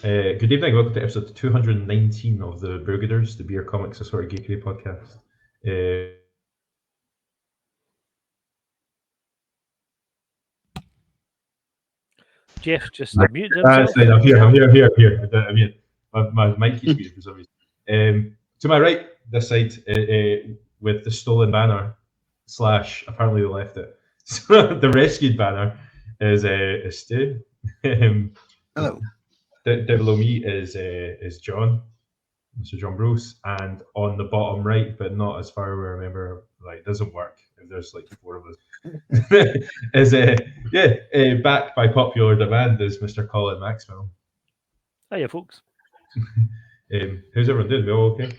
Good evening, welcome to episode 219 of the Brewgooders, the beer, comics, and sort of geekery podcast. Jeff just muted himself. I'm here. I'm here. My mic keeps muted for some reason. To my right, this side, with the stolen banner / apparently they left it. So the rescued banner is Stu. Hello. Down below me is John, Mr. John Bruce, and on the bottom right, but not as far away. Remember, like, it doesn't work if there's like 4 of us. is back by popular demand is Mr. Colin Maxwell. Hiya, folks. How's everyone doing? We all okay?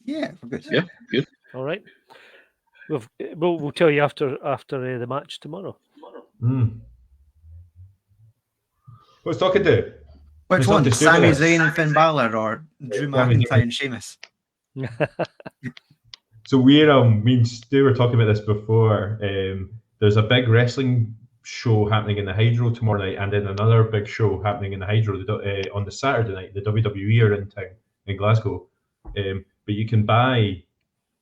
Yeah, we're good. Yeah, good. All right. We'll tell you after the match tomorrow. What's talking to? Which one? Sami Zayn and Finn Balor, or Drew McIntyre and Sheamus? So me and Stu were talking about this before. There's a big wrestling show happening in the Hydro tomorrow night, and then another big show happening in the Hydro on the Saturday night. The WWE are in town in Glasgow, but you can buy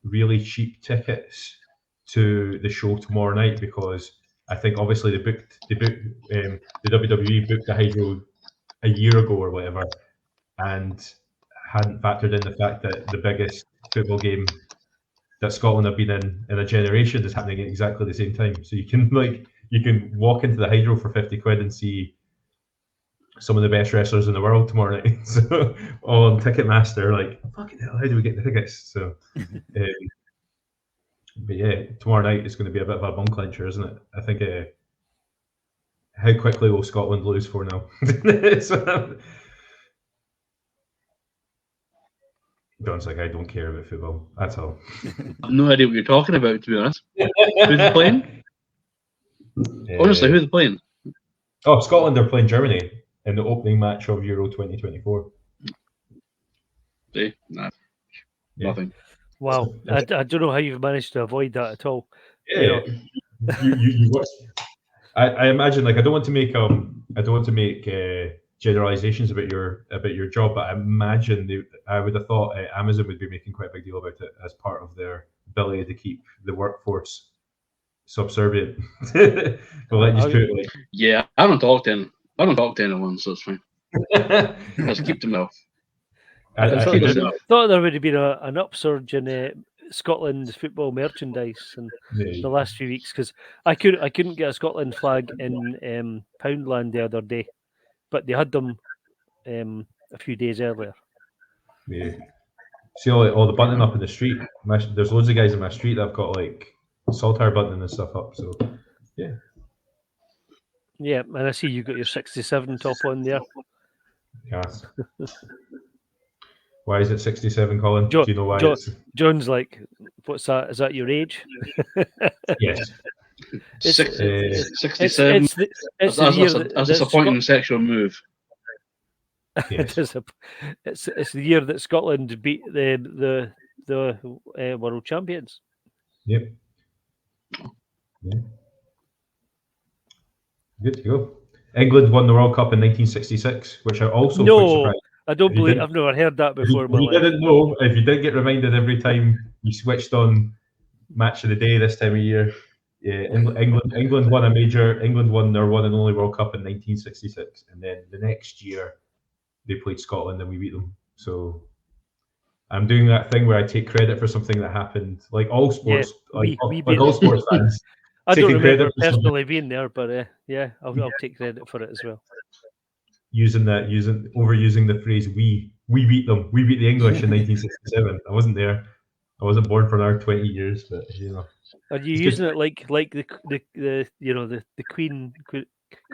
really cheap tickets to the show tomorrow night because I think obviously the WWE booked the Hydro a year ago or whatever, and hadn't factored in the fact that the biggest football game that Scotland have been in a generation is happening at exactly the same time. So you can walk into the Hydro for 50 quid and see some of the best wrestlers in the world tomorrow night. So all on Ticketmaster, like, fucking hell, how do we get the tickets? So but yeah, tomorrow night is going to be a bit of a bum clincher, isn't it? I think how quickly will Scotland lose 4-0? So, John's like, I don't care about football. That's all. I've no idea what you're talking about, to be honest. Who's they playing? Honestly, who's they playing? Oh, Scotland are playing Germany in the opening match of Euro 2024. See? Nah. Yeah. Nothing. Wow, I don't know how you've managed to avoid that at all. Yeah, you watch. I imagine, like, I don't want to make generalizations about your job, but I imagine I would have thought Amazon would be making quite a big deal about it as part of their ability to keep the workforce subservient. Well, let's just put it like, yeah, I don't talk to anyone, so it's fine. Just keep them off. I thought there would have been an upsurge in Scotland football merchandise in the last few weeks, because I couldn't get a Scotland flag in Poundland the other day, but they had them a few days earlier. Yeah. See all the buttoning up in the street. There's loads of guys in my street that have got like saltire buttoning and stuff up. So yeah. Yeah, and I see you got your 67 top on there. Yeah. Why is it 67, Colin? Do you know why? John's like, what's that? Is that your age? Yes. 67. That's a disappointing sexual move. Yes. It's the year that Scotland beat the world champions. Yep. Yeah. Good to go. England won the World Cup in 1966, which I also quite surprised. I don't believe. I've never heard that before. If you didn't know, if you did get reminded every time you switched on Match of the Day this time of year, yeah, England won their one and only World Cup in 1966, and then the next year they played Scotland and we beat them. So I'm doing that thing where I take credit for something that happened, like all sports, all sports fans. I don't remember personally being there, but yeah, I'll take credit for it as well. Overusing the phrase we beat them. We beat the English in 1967. I wasn't there. I wasn't born for another 20 years, but you know. Are you using it like the Queen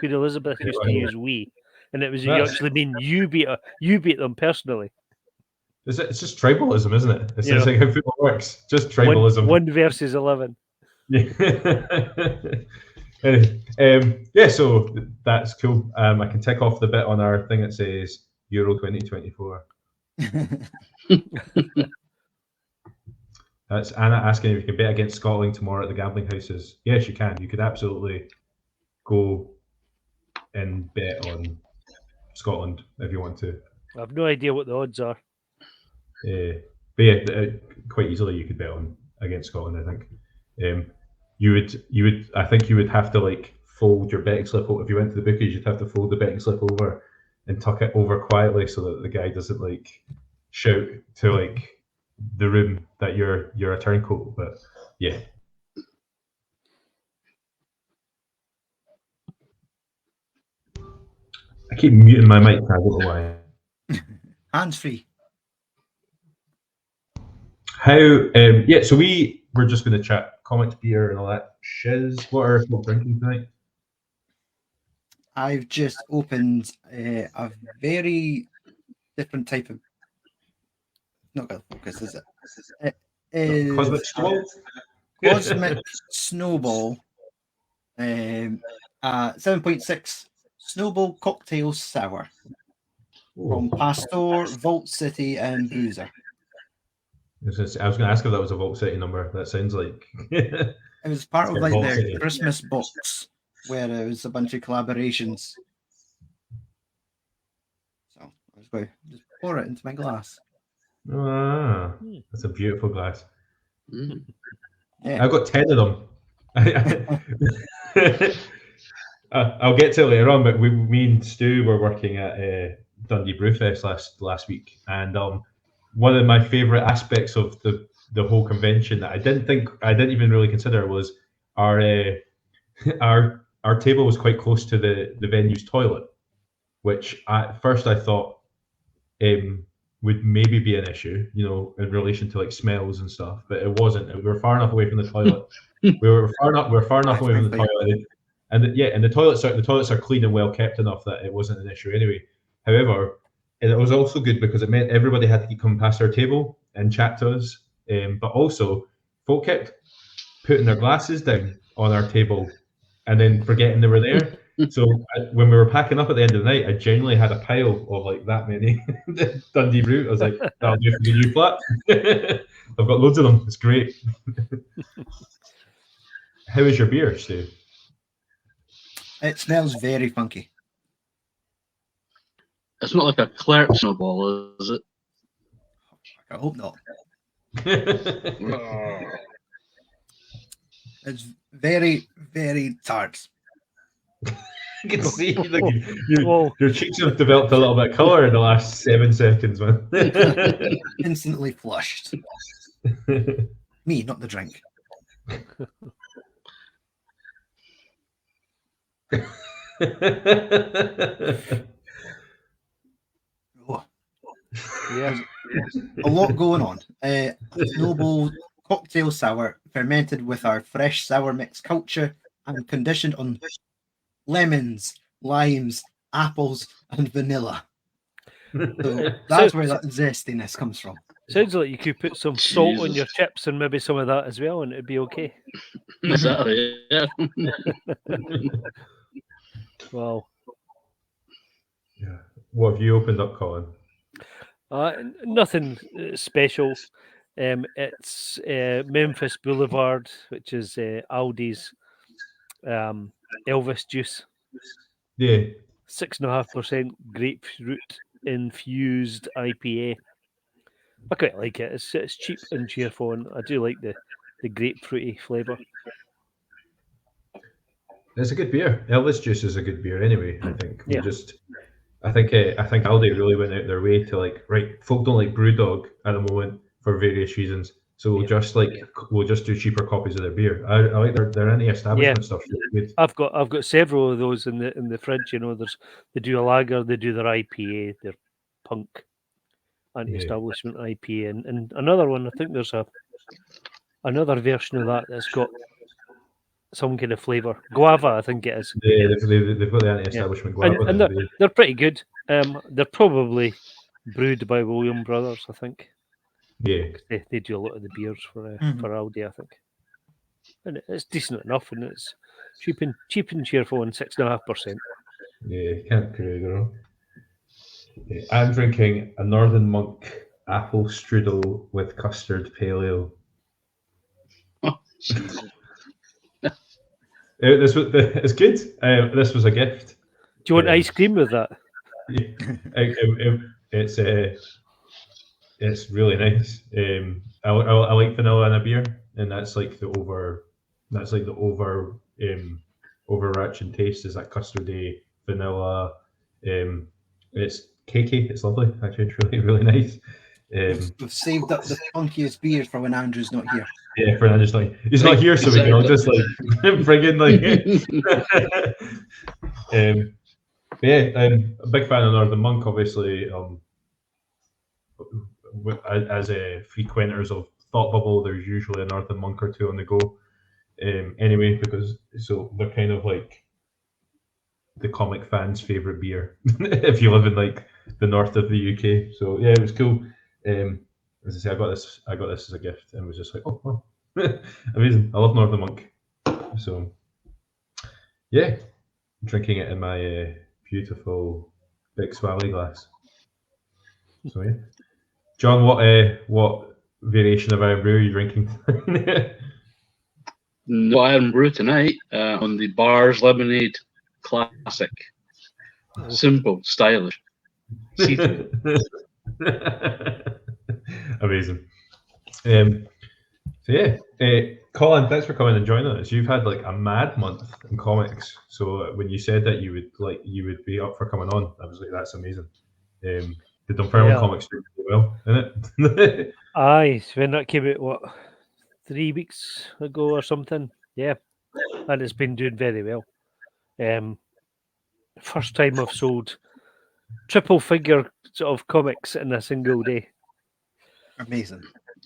Elizabeth used to use we, and it was you actually mean you beat them personally? It's just tribalism, isn't it? It's just like how football works. Just tribalism. One versus 11. Yeah. So that's cool. I can tick off the bit on our thing that says Euro 2024. That's Anna asking if you can bet against Scotland tomorrow at the gambling houses. Yes, you can. You could absolutely go and bet on Scotland if you want to. I have no idea what the odds are. But yeah, quite easily you could bet on against Scotland. I think you would. I think you would have to like fold your betting slip over. If you went to the bookies, you'd have to fold the betting slip over and tuck it over quietly so that the guy doesn't like shout to like the room that you're a turncoat. But yeah. I keep muting my mic. I don't know why. Hands free. How? So we're just going to chat comics, beer, and all that shiz. What are people drinking tonight? I've just opened a very different type of. Not going to focus, is it? It is Cosmic Snowball. Cosmic Snowball. 7.6 Snowball Cocktail Sour from Pastor, Vault City, and Bruiser. I was going to ask if that was a Vault City number. That sounds like it was part of like Vault their City. Christmas box where it was a bunch of collaborations. So I was going to just pour it into my glass. Ah, that's a beautiful glass. Yeah. I've got 10 of them. I'll get to it later on, but me and Stu were working at Dundee Brewfest last week, and one of my favourite aspects of the whole convention that I didn't even really consider was our table was quite close to the venue's toilet, which at first I thought would maybe be an issue, in relation to like smells and stuff, but it wasn't. We were far enough away from the toilet. we were far enough away from the toilet, and the toilets are clean and well kept enough that it wasn't an issue anyway. However, and it was also good because it meant everybody had to come past our table and chat to us, but also folk kept putting their glasses down on our table and then forgetting they were there. So when we were packing up at the end of the night, I genuinely had a pile of like that many Dundee Brew. I was like, that'll do for the new flat. I've got loads of them. It's great. How is your beer, Stu? It smells very funky. It's not like a Clerk Snowball, is it? I hope not. It's very, very tart. You can see your cheeks have developed a little bit of colour in the last 7 seconds, man. Instantly flushed. Me, not the drink. Yeah, a lot going on. Snowball cocktail sour fermented with our fresh sour mix culture and conditioned on lemons, limes, apples, and vanilla. So that's where that zestiness comes from. sounds like you could put some salt on your chips and maybe some of that as well, and it'd be okay. Exactly. Yeah. Wow. Yeah. What have you opened up, Colin? Nothing special. It's Memphis Boulevard, which is Aldi's Elvis juice. Yeah. 6.5% grapefruit infused IPA. I quite like it. It's cheap and cheerful, and I do like the grapefruity flavour. It's a good beer. Elvis juice is a good beer anyway, I think. Yeah. I think Aldi really went out their way to like, right, folk don't like Brewdog at the moment for various reasons. So we'll just do cheaper copies of their beer. I like their anti-establishment stuff. Really good. I've got several of those in the fridge. They do a lager, they do their IPA, their punk anti-establishment IPA, and another one. I think there's another version of that that's got some kind of flavour. Guava, I think it is. Yeah, they've got the anti-establishment guava. And they're pretty good. They're probably brewed by William Brothers, I think. Yeah. They do a lot of the beers for Aldi, I think. And it's decent enough, and it's cheap and cheerful, and 6.5%. Yeah, can't create it wrong. Yeah, I'm drinking a Northern Monk apple strudel with custard pale ale. It's good. This was a gift. Do you want ice cream with that? It's really nice. I like vanilla in a beer, and that's like the overarching taste is that custardy vanilla. It's cakey. It's lovely. Actually, it's really nice. We've saved up the funkiest beers for when Andrew's not here. Yeah, for Andrew's like he's not here, so we can all just like bring in like. I'm a big fan of Northern Monk, obviously. As frequenters of Thought Bubble, there's usually a Northern Monk or two on the go. Anyway, because they're kind of like the comic fans' favorite beer if you live in like the north of the UK. So yeah, it was cool. As I say, I got this as a gift, and was just like, oh, wow. Amazing. I love Northern Monk. So yeah, drinking it in my beautiful big swally glass. So yeah, John, what variation of Iron Brew are you drinking? No Iron Brew tonight on the Bars Lemonade Classic. Simple, stylish. Amazing. So yeah, Colin, thanks for coming and joining us. You've had like a mad month in comics. So when you said that you would be up for coming on, I was like, that's amazing. The Dunfermline comics do really well, isn't it? Aye, so when that came out, 3 weeks ago or something? Yeah, and it's been doing very well. First time I've sold triple figure sort of comics in a single day. Amazing.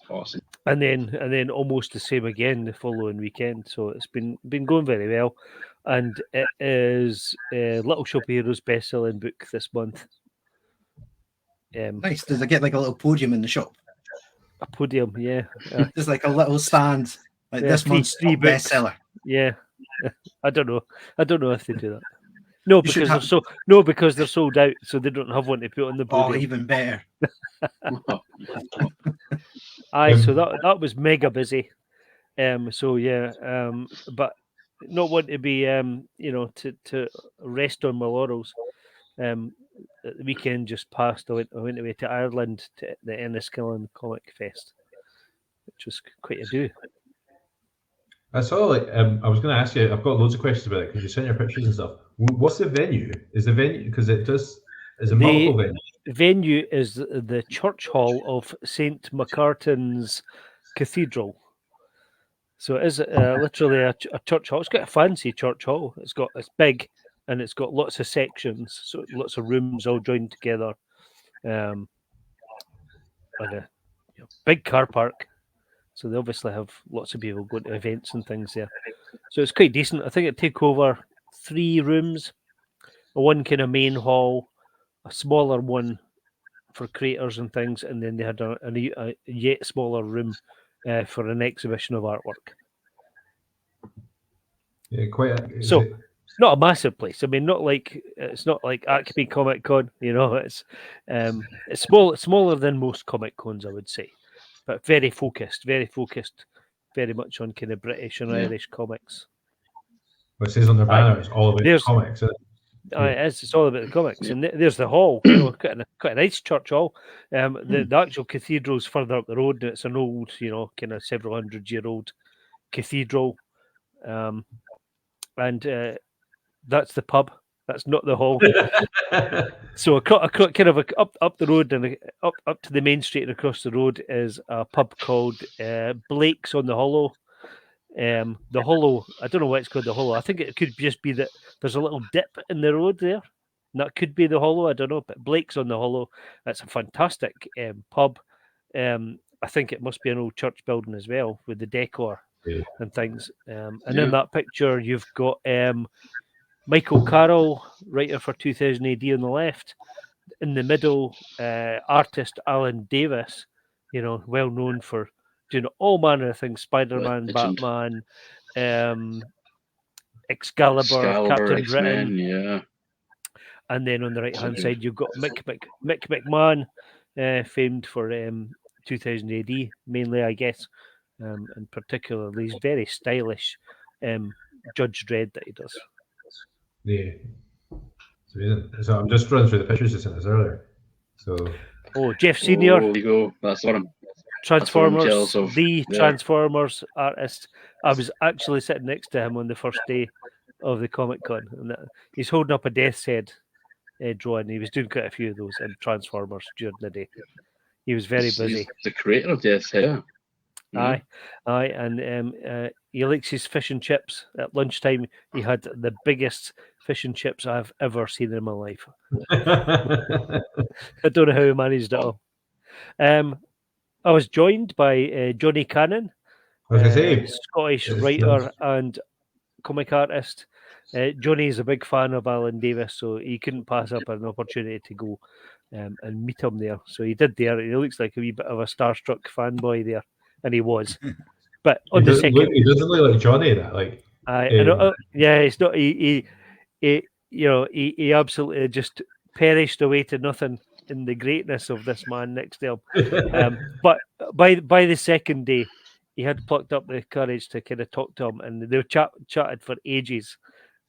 Awesome. And then almost the same again the following weekend. So it's been going very well. And it is Little Shop of Heroes best-selling book this month. Nice. Does it get like a little podium in the shop? A podium, yeah. Just like a little stand, like this month's bestseller. Yeah. I don't know if they do that. No, because they're sold out, so they don't have one to put on the podium. Oh, even better. Aye, so that was mega busy. So yeah, but not want to be to rest on my laurels. The weekend just passed. I went away to Ireland to the Enniskillen Comic Fest, which was quite a do. I saw I was going to ask you. I've got loads of questions about it because you sent your pictures and stuff. What's the venue? Is the venue because it does? Is a multiple venue? Venue is the church hall of St. Macartan's Cathedral. So it is literally a church hall. It's got a fancy church hall. It's big and it's got lots of sections, so lots of rooms all joined together. And a big car park. So they obviously have lots of people going to events and things there. So it's quite decent. I think it take over 3 rooms, one kind of main hall, a smaller one for creators and things, and then they had a yet smaller room for an exhibition of artwork. Yeah, not a massive place. I mean, it's not like Acme Comic Con. It's smaller than most Comic Cons, I would say, but very focused, very much on kind of British and Irish comics. Well, it says on their banner, it's all about comics. It's all about the comics, and there's the hall. Quite a nice church hall. The actual cathedral's further up the road. It's an old, kind of several 100-year-old cathedral, and that's the pub. That's not the hall. So kind of up the road and up to the main street and across the road is a pub called Blake's on the Hollow. The Hollow, I don't know why it's called the Hollow. I think it could just be that there's a little dip in the road there. And that could be the Hollow, I don't know. But Blake's on the Hollow. That's a fantastic pub. I think it must be an old church building as well with the decor and things. And in that picture, you've got Michael Carroll, writer for 2000 AD on the left. In the middle, artist Alan Davis, well known for doing all manner of things: Spider-Man, Batman, Excalibur, Captain Britain. Yeah. And then on the right-hand side, you've got Mick McMahon, famed for 2000 AD, mainly, I guess, and particularly his very stylish Judge Dredd that he does. Yeah. It's amazing. So I'm just running through the pictures you sent us earlier. So. Oh, Jeff Senior. Oh, there you go. That's what I'm. Transformers, jealous of. the Yeah. Transformers artist. I was actually sitting next to him on the first day of the Comic Con, and he's holding up a Death's Head drawing. He was doing quite a few of those in Transformers during the day. He was very busy. He's the creator of Death's Head. Aye, and he likes his fish and chips. At lunchtime, he had the biggest fish and chips I've ever seen in my life. I don't know how he managed it all. I was joined by Johnny Cannon, Scottish writer and comic artist. Johnny is a big fan of Alan Davis, so he couldn't pass up an opportunity to go and meet him there. So he did there. He looks like a wee bit of a starstruck fanboy there, and he was. But on the second, he doesn't look like Johnny. That like, yeah, it's not. He absolutely just perished away to nothing in the greatness of this man next to him. But by the second day, he had plucked up the courage to kind of talk to him, and they chatted for ages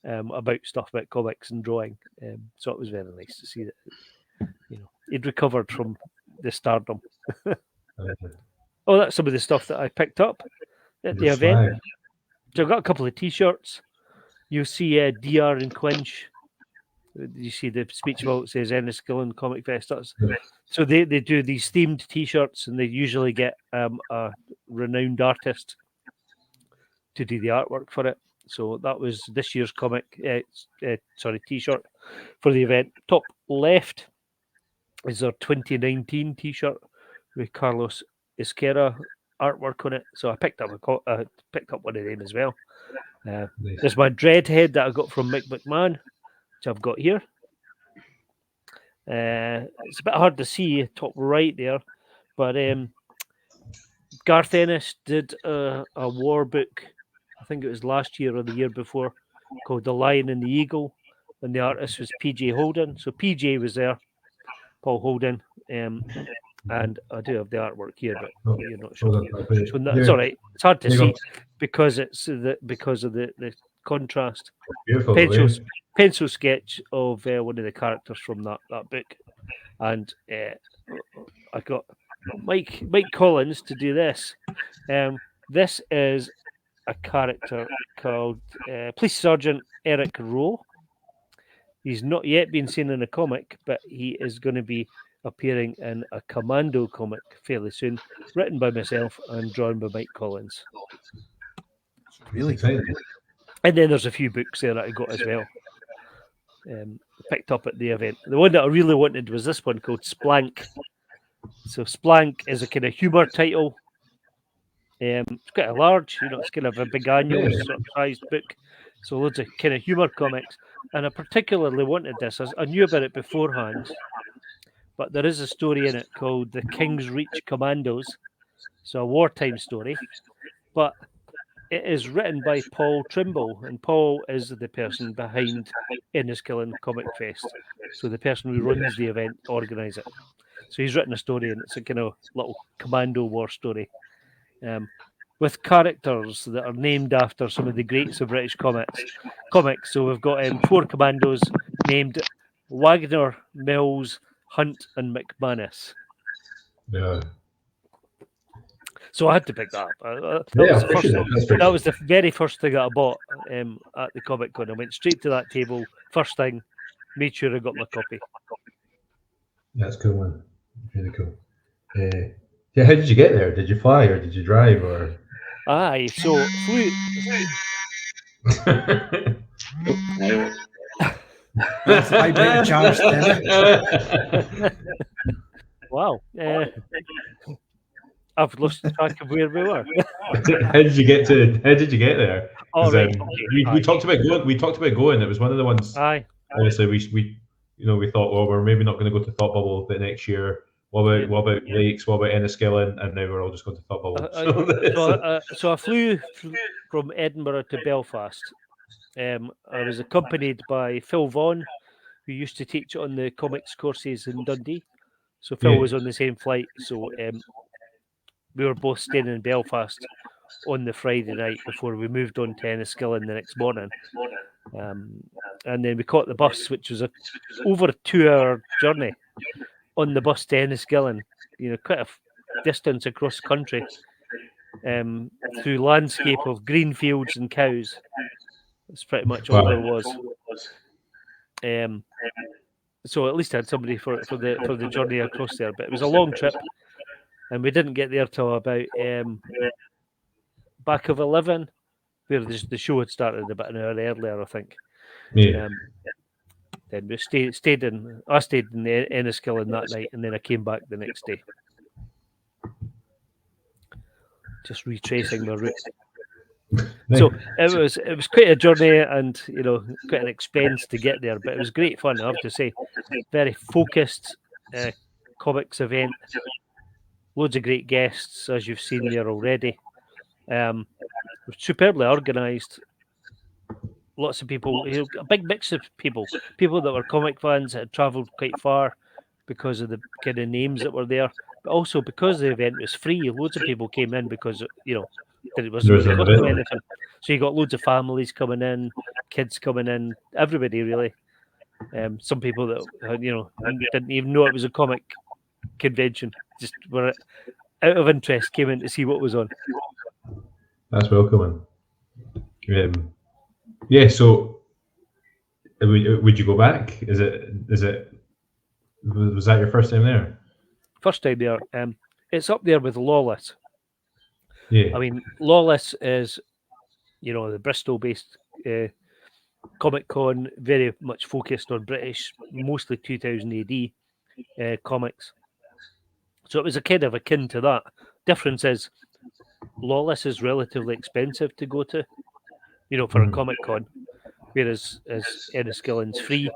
about stuff about comics and drawing. So it was very nice to see that he'd recovered from the stardom. Oh, that's some of the stuff that I picked up at the event. So I've got a couple of T-shirts. You see DR and Quinch. You see the speech about it says Enniskillen Comic Fest. So they do these themed T-shirts, and they usually get a renowned artist to do the artwork for it. So that was this year's T-shirt for the event. Top left is our 2019 T-shirt with Carlos Esquerra artwork on it. So I picked up one of them as well. Nice. There's my Dreadhead that I got from Mick McMahon, which I've got here. It's a bit hard to see top right there, but Garth Ennis did a war book, I think it was last year or the year before, called The Lion and the Eagle, and the artist was PJ Holden. So PJ was there, Paul Holden, and I do have the artwork here, but you're not sure. It's all right. It's hard to see because of the contrast. Pencil sketch of one of the characters from that book, and I got Mike Collins to do this. This is a character called Police Sergeant Eric Rowe. He's not yet been seen in a comic, but he is going to be appearing in a Commando comic fairly soon, written by myself and drawn by Mike Collins. Really exciting. And then there's a few books there that I got as well. Picked up at the event. The one that I really wanted was this one called Splank. So Splank is a kind of humor title. It's quite a large, it's kind of a big annual sort of sized book. So loads of kind of humor comics. And I particularly wanted this. I knew about it beforehand, but there is a story in it called The King's Reach Commandos. So a wartime story. But it is written by Paul Trimble, and Paul is the person behind Enniskillen Comic Fest. So the person who runs the event, organise it. So he's written a story, and it's a kind of little commando war story with characters that are named after some of the greats of British comics. So we've got 4 commandos named Wagner, Mills, Hunt, and McManus. Yeah. So I had to pick that up. That was the very first thing that I bought at the Comic Con. I went straight to that table, first thing, made sure I got my copy. That's a cool one. Really cool. Yeah, how did you get there? Did you fly or did you drive? Or Aye, so flew. That's I better charge then. Wow. I've lost track of where we were. How did you get there? Oh, right. We talked about going. We talked about going. It was one of the ones. Aye. Obviously, we thought, well, we're maybe not going to go to Thought Bubble the next year. What about Lakes? What about Enniskillen? And now we're all just going to Thought Bubble. So I flew from Edinburgh to Belfast. I was accompanied by Phil Vaughan, who used to teach on the comics courses in Dundee. So Phil was on the same flight. So we were both staying in Belfast on the Friday night before we moved on to Enniskillen the next morning. And then we caught the bus, which was over a 2-hour journey on the bus to Enniskillen, quite a distance across country, through landscape of green fields and cows. That's pretty much all there was. So at least I had somebody for the journey across there. But it was a long trip, and we didn't get there till about back of 11, where the show had started about an hour earlier, I think. Yeah. Then we stayed in Enniskillen that night, and then I came back the next day. Just retracing my route. So it was quite a journey, and quite an expense to get there, but it was great fun, I have to say. Very focused comics event. Loads of great guests, as you've seen there already. Superbly organised. Lots of people, a big mix of people that were comic fans that had travelled quite far because of the kind of names that were there, but also because the event was free. Loads of people came in because it wasn't really costing anything. So you got loads of families coming in, kids coming in, everybody really. Some people that didn't even know it was a comic convention, just were out of interest, came in to see what was on. That's welcoming. Yeah, so would you go back? Was that your first time there? First time there. It's up there with Lawless. Yeah. I mean, Lawless is, the Bristol-based Comic Con, very much focused on British, mostly 2000 AD comics. So it was a kind of akin to that. Difference is, Lawless is relatively expensive to go to, for a Comic Con, whereas Enniskillen's free.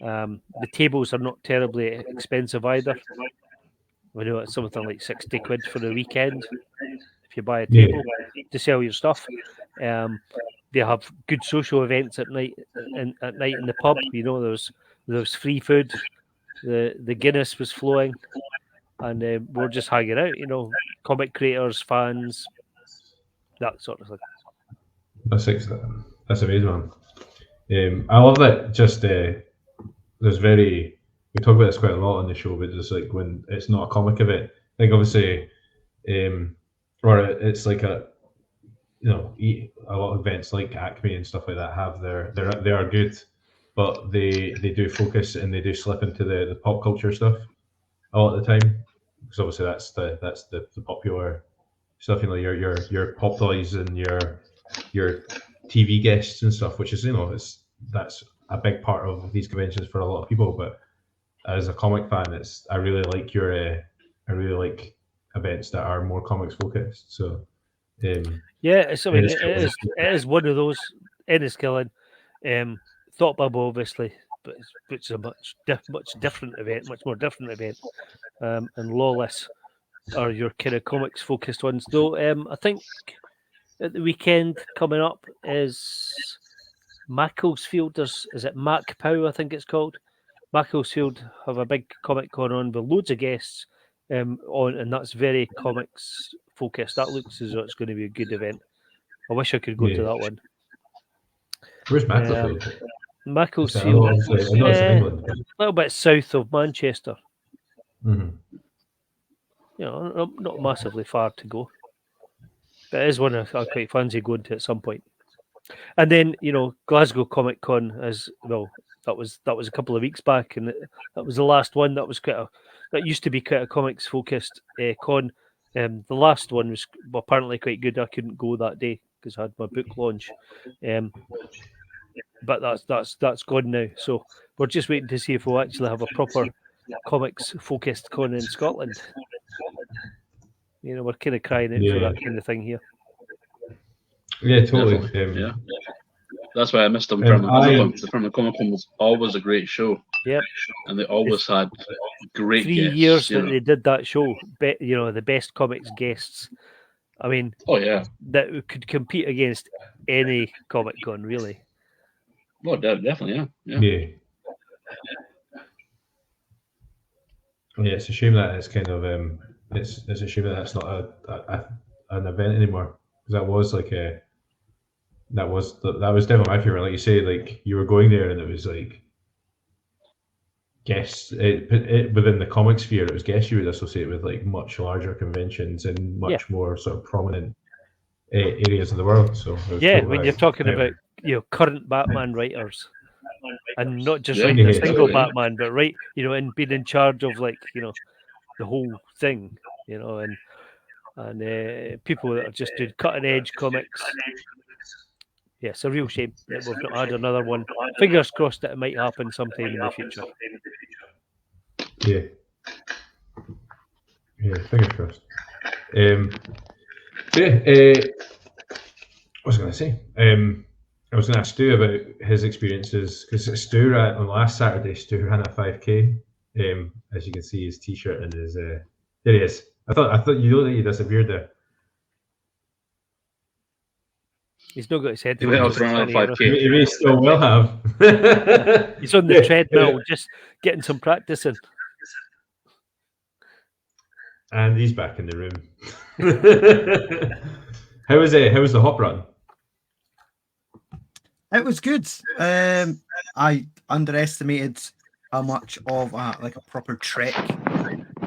The tables are not terribly expensive either. We know it's something like 60 quid for the weekend if you buy a table to sell your stuff. They have good social events at night in the pub. There was free food. The Guinness was flowing, and we're just hanging out. Comic creators, fans, that sort of thing. That's amazing, man. I love that. Just we talk about this quite a lot on the show, but just like when it's not a comic event, like obviously, or it's like a lot of events like Acme and stuff like that have they are good, but they do focus and they do slip into the pop culture stuff a lot of the time, because obviously that's the popular stuff. Your pop toys and your TV guests and stuff, which is that's a big part of these conventions for a lot of people. But as a comic fan, I really like events that are more comics focused. So it is one of those. Enniskillen, Thought Bubble, obviously, but it's a much different event, much more different event. And Lawless are your kind of comics focused ones. Though I think at the weekend coming up is Macclesfield. Is it MacPow? I think it's called. Macclesfield have a big Comic Con on with loads of guests on, and that's very comics focused. That looks as though it's going to be a good event. I wish I could go to that one. Where's Macclesfield? Macclesfield, a little bit south of Manchester. Mm-hmm. Not massively far to go. But it is one I quite fancy going to at some point. And then, Glasgow Comic Con as well. That was a couple of weeks back, and that was the last one. That was that used to be quite a comics focused con. The last one was apparently quite good. I couldn't go that day because I had my book launch. But that's gone now. So we're just waiting to see if we'll actually have a proper comics focused con in Scotland. We're kind of crying out for that kind of thing here. Yeah, totally. Yeah. That's why I missed them from the Comic Con. The Comic Con was always a great show. Yep. And they always had great 3 guests. years that they did that show, the best comics guests. I mean, that could compete against any Comic Con, really. Oh, definitely, yeah. Yeah, it's a shame that it's kind of it's a shame that that's not an event anymore. because that was definitely my favorite. Like you say, like you were going there and it was like guests within the comic sphere. It was guests you would associate with like much larger conventions and much more sort of prominent areas of the world. So when you're talking about current Batman writers, and not just writing a single Batman, but and being in charge of like the whole thing, and people that are just doing cutting edge comics. Yeah, it's a real shame that we've not had another one. Fingers crossed that it might happen sometime in the future. Yeah, fingers crossed. What was I going to say? I was going to ask Stu about his experiences, because Stu on last Saturday, Stu ran a 5K. As you can see, his T-shirt and his there he is. I thought you know that he disappeared there. He's not got his head. He went off running on 5K. He may still will have. He's on the treadmill, just getting some practice in. And he's back in the room. How was it? How was the hop run? It was good. I underestimated how much of like a proper trek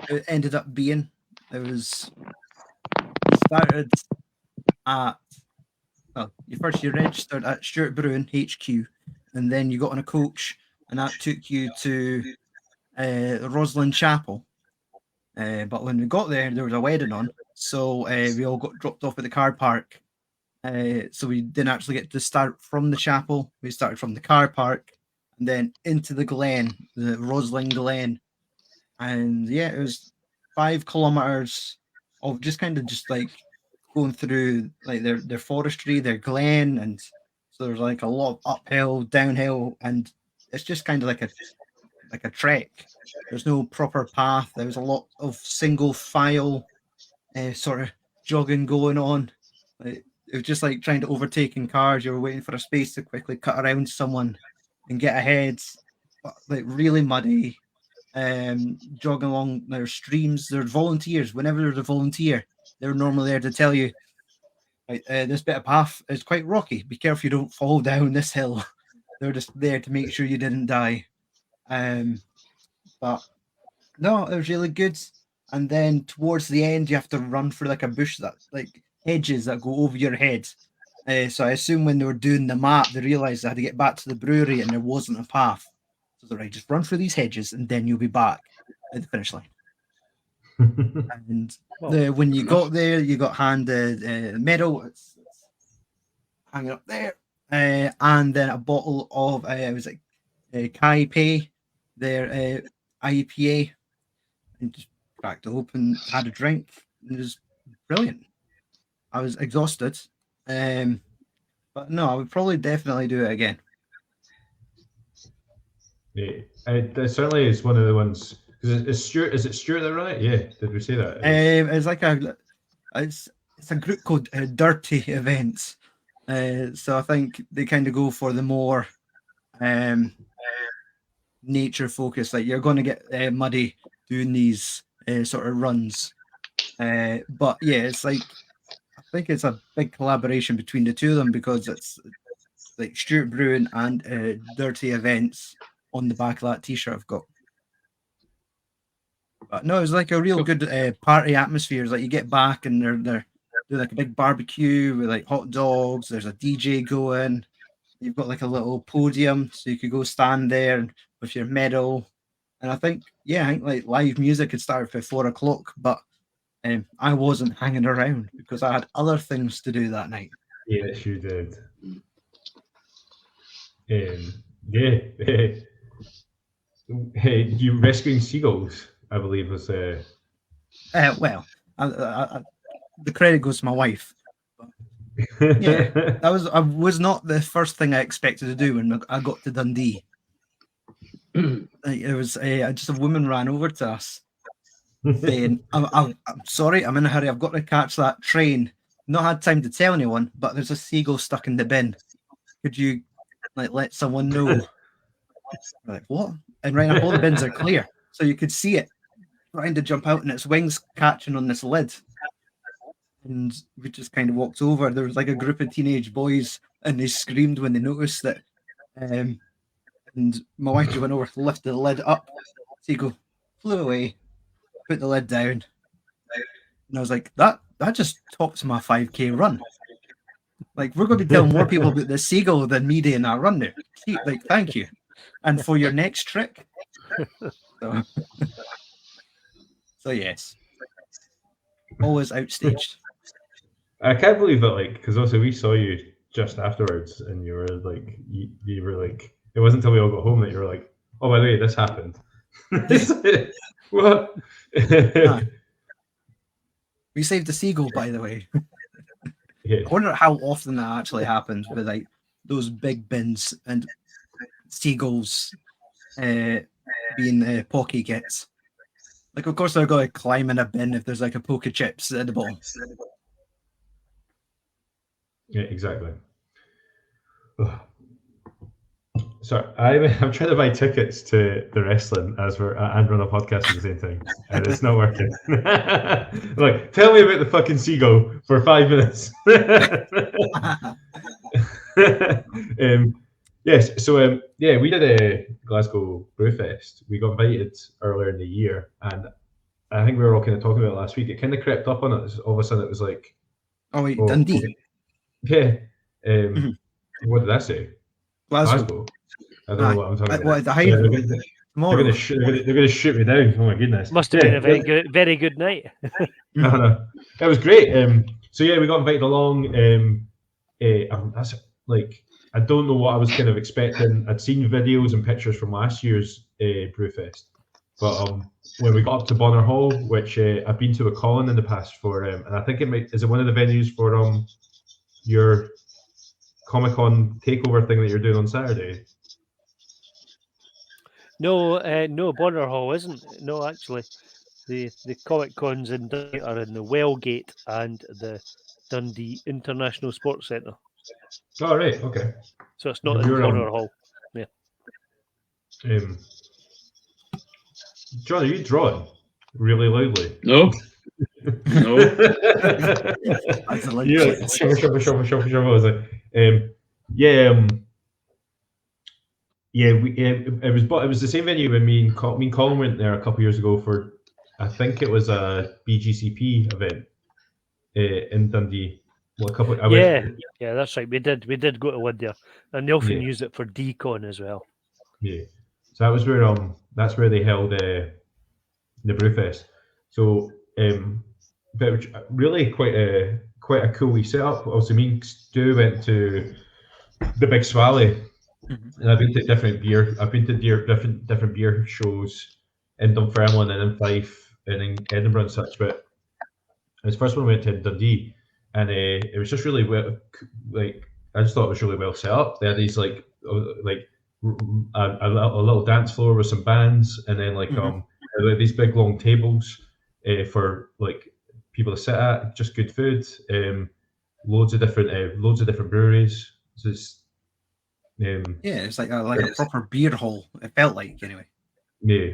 it ended up being. It started at you registered at Stuart Brewing HQ, and then you got on a coach, and that took you to Roslyn Chapel. But when we got there was a wedding on, so we all got dropped off at the car park. So we didn't actually get to start from the chapel. We started from the car park and then into the Glen, the Roslyn Glen. And yeah, it was 5 kilometers of just like going through like their forestry, their glen, and so there's like a lot of uphill, downhill, and it's just kind of like a trek. There's no proper path. There was a lot of single file sort of jogging going on. It was just like trying to overtake in cars. You were waiting for a space to quickly cut around someone and get ahead. Like really muddy. Jogging along. There's streams. There's volunteers. Whenever there's a volunteer, they're normally there to tell you, right, this bit of path is quite rocky. Be careful you don't fall down this hill. They're just there to make sure you didn't die. But no, it was really good. And then towards the end, you have to run through like a bush that like hedges that go over your head. So I assume when they were doing the map, they realised they had to get back to the brewery and there wasn't a path. So they're like, just run through these hedges and then you'll be back at the finish line. And when you got there, you got handed a medal. It's hanging up there. And then a bottle of, it was like Kai their IPA. And just cracked it open, had a drink. It was brilliant. I was exhausted. But no, I would probably definitely do it again. Yeah, it certainly is one of the ones. Is it Stuart that ran it? Yeah, did we say that? It's like it's a group called Dirty Events. So I think they kind of go for the more nature focus. Like you're going to get muddy doing these sort of runs. But yeah, it's like I think it's a big collaboration between the two of them because it's like Stuart Brewing and Dirty Events on the back of that T-shirt I've got. But no, it was like a real good party atmosphere. It's like you get back and they're doing like a big barbecue with like hot dogs. There's a DJ going. You've got like a little podium so you could go stand there with your medal. And I think like live music had started for 4 o'clock, but I wasn't hanging around because I had other things to do that night. Yes, you did. Yeah. Hey, you rescuing seagulls, I believe was. Well, the credit goes to my wife. Yeah, I was not the first thing I expected to do when I got to Dundee. It was just a woman ran over to us saying, I'm sorry, I'm in a hurry, I've got to catch that train. Not had time to tell anyone, but there's a seagull stuck in the bin. Could you like let someone know? Like, what? And right now all the bins are clear, so you could see it trying to jump out and its wings catching on this lid. and we just kind of walked over. There was like a group of teenage boys, and they screamed when they noticed that. And my wife just went over to lift the lid up. Seagull flew away, put the lid down, and I was like, that just tops my 5K run. Like, we're going to be telling more people about the seagull than me doing that run now. Like, thank you. And for your next trick. So yes. Always outstaged. I can't believe that, like, because also we saw you just afterwards, and you were like, you were like, it wasn't until we all got home that you were like, oh, by the way, this happened. What? We saved the seagull, by the way. Yeah. I wonder how often that actually happens with like those big bins and seagulls being pocky gets. Like, of course, they're going to climb in a bin if there's like a poke of chips at the bottom. Yeah, exactly. So I'm trying to buy tickets to the wrestling and run a podcast at the same time, and it's not working. Like, tell me about the fucking seagull for 5 minutes. Yes, so yeah, we did a Glasgow Brewfest. We got invited earlier in the year, and I think we were all kind of talking about it last week. It kind of crept up on us. All of a sudden, it was like, oh wait, Dundee. Yeah. What did I say? Glasgow. I don't know what I'm talking about. They're going to shoot me down. Oh my goodness! Must have been a very good night. No. It was great. So yeah, we got invited along. That's like, I don't know what I was kind of expecting. I'd seen videos and pictures from last year's Brewfest, but when we got up to Bonner Hall, which I've been to with Colin in the past for, and I think is it one of the venues for your Comic Con takeover thing that you're doing on Saturday? No, Bonner Hall isn't. No, actually, the Comic Cons in Dundee are in the Wellgate and the Dundee International Sports Centre. Oh, right, okay. So it's not in Bonner Hall. Yeah. John, are you drawing really loudly? No. No. Yeah. It was the same venue when me and Colin went there a couple of years ago for, I think it was a BGCP event in Dundee. Well, yeah, that's right. We did go to one there, and they often use it for decon as well. Yeah, so that was where that's where they held the Brewfest. So but really quite a cool wee setup. Also, me and Stu went to the Big Swally. And I've been to different beer shows in Dunfermline and in Fife and in Edinburgh and such. But this first one we went to in Dundee, and it was just really well, like, I just thought it was really well set up. They had these like a little dance floor with some bands, and then like these big long tables for like people to sit at, just good food, loads of different breweries. So it's, it's like a proper beer hall. It felt like, anyway. Yeah,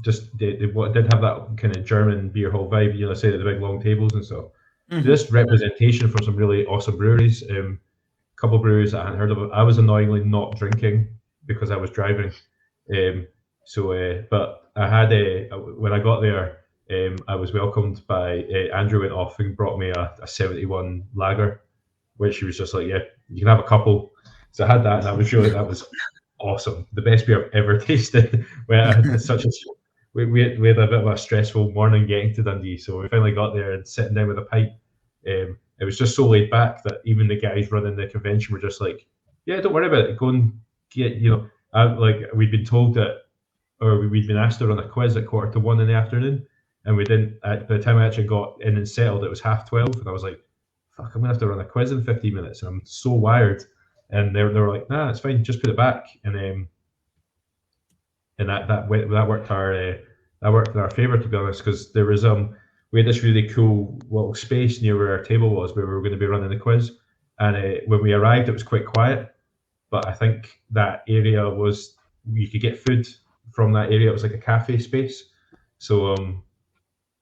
just they did have that kind of German beer hall vibe. You know, say the big long tables and stuff. So this representation from some really awesome breweries. A couple of breweries I hadn't heard of. I was annoyingly not drinking because I was driving. But I had when I got there, I was welcomed by Andrew. Went off and brought me a 71 lager, which he was just like, yeah, you can have a couple. So I had that, and that was awesome. The best beer I've ever tasted. We had a bit of a stressful morning getting to Dundee, so we finally got there and sitting down with a pint. It was just so laid back that even the guys running the convention were just like, yeah, don't worry about it. Go and get, we'd been told that, or we'd been asked to run a quiz at 1:45 in the afternoon, and we didn't. By the time I actually got in and settled, it was 12:30, and I was like, fuck, I'm gonna have to run a quiz in 15 minutes, and I'm so wired. And they were like, nah, it's fine, just put it back. And that worked in our favour, to be honest, because there was we had this really cool little space near where our table was where we were going to be running the quiz. And when we arrived, it was quite quiet, but I think that area was, you could get food from that area. It was like a cafe space. So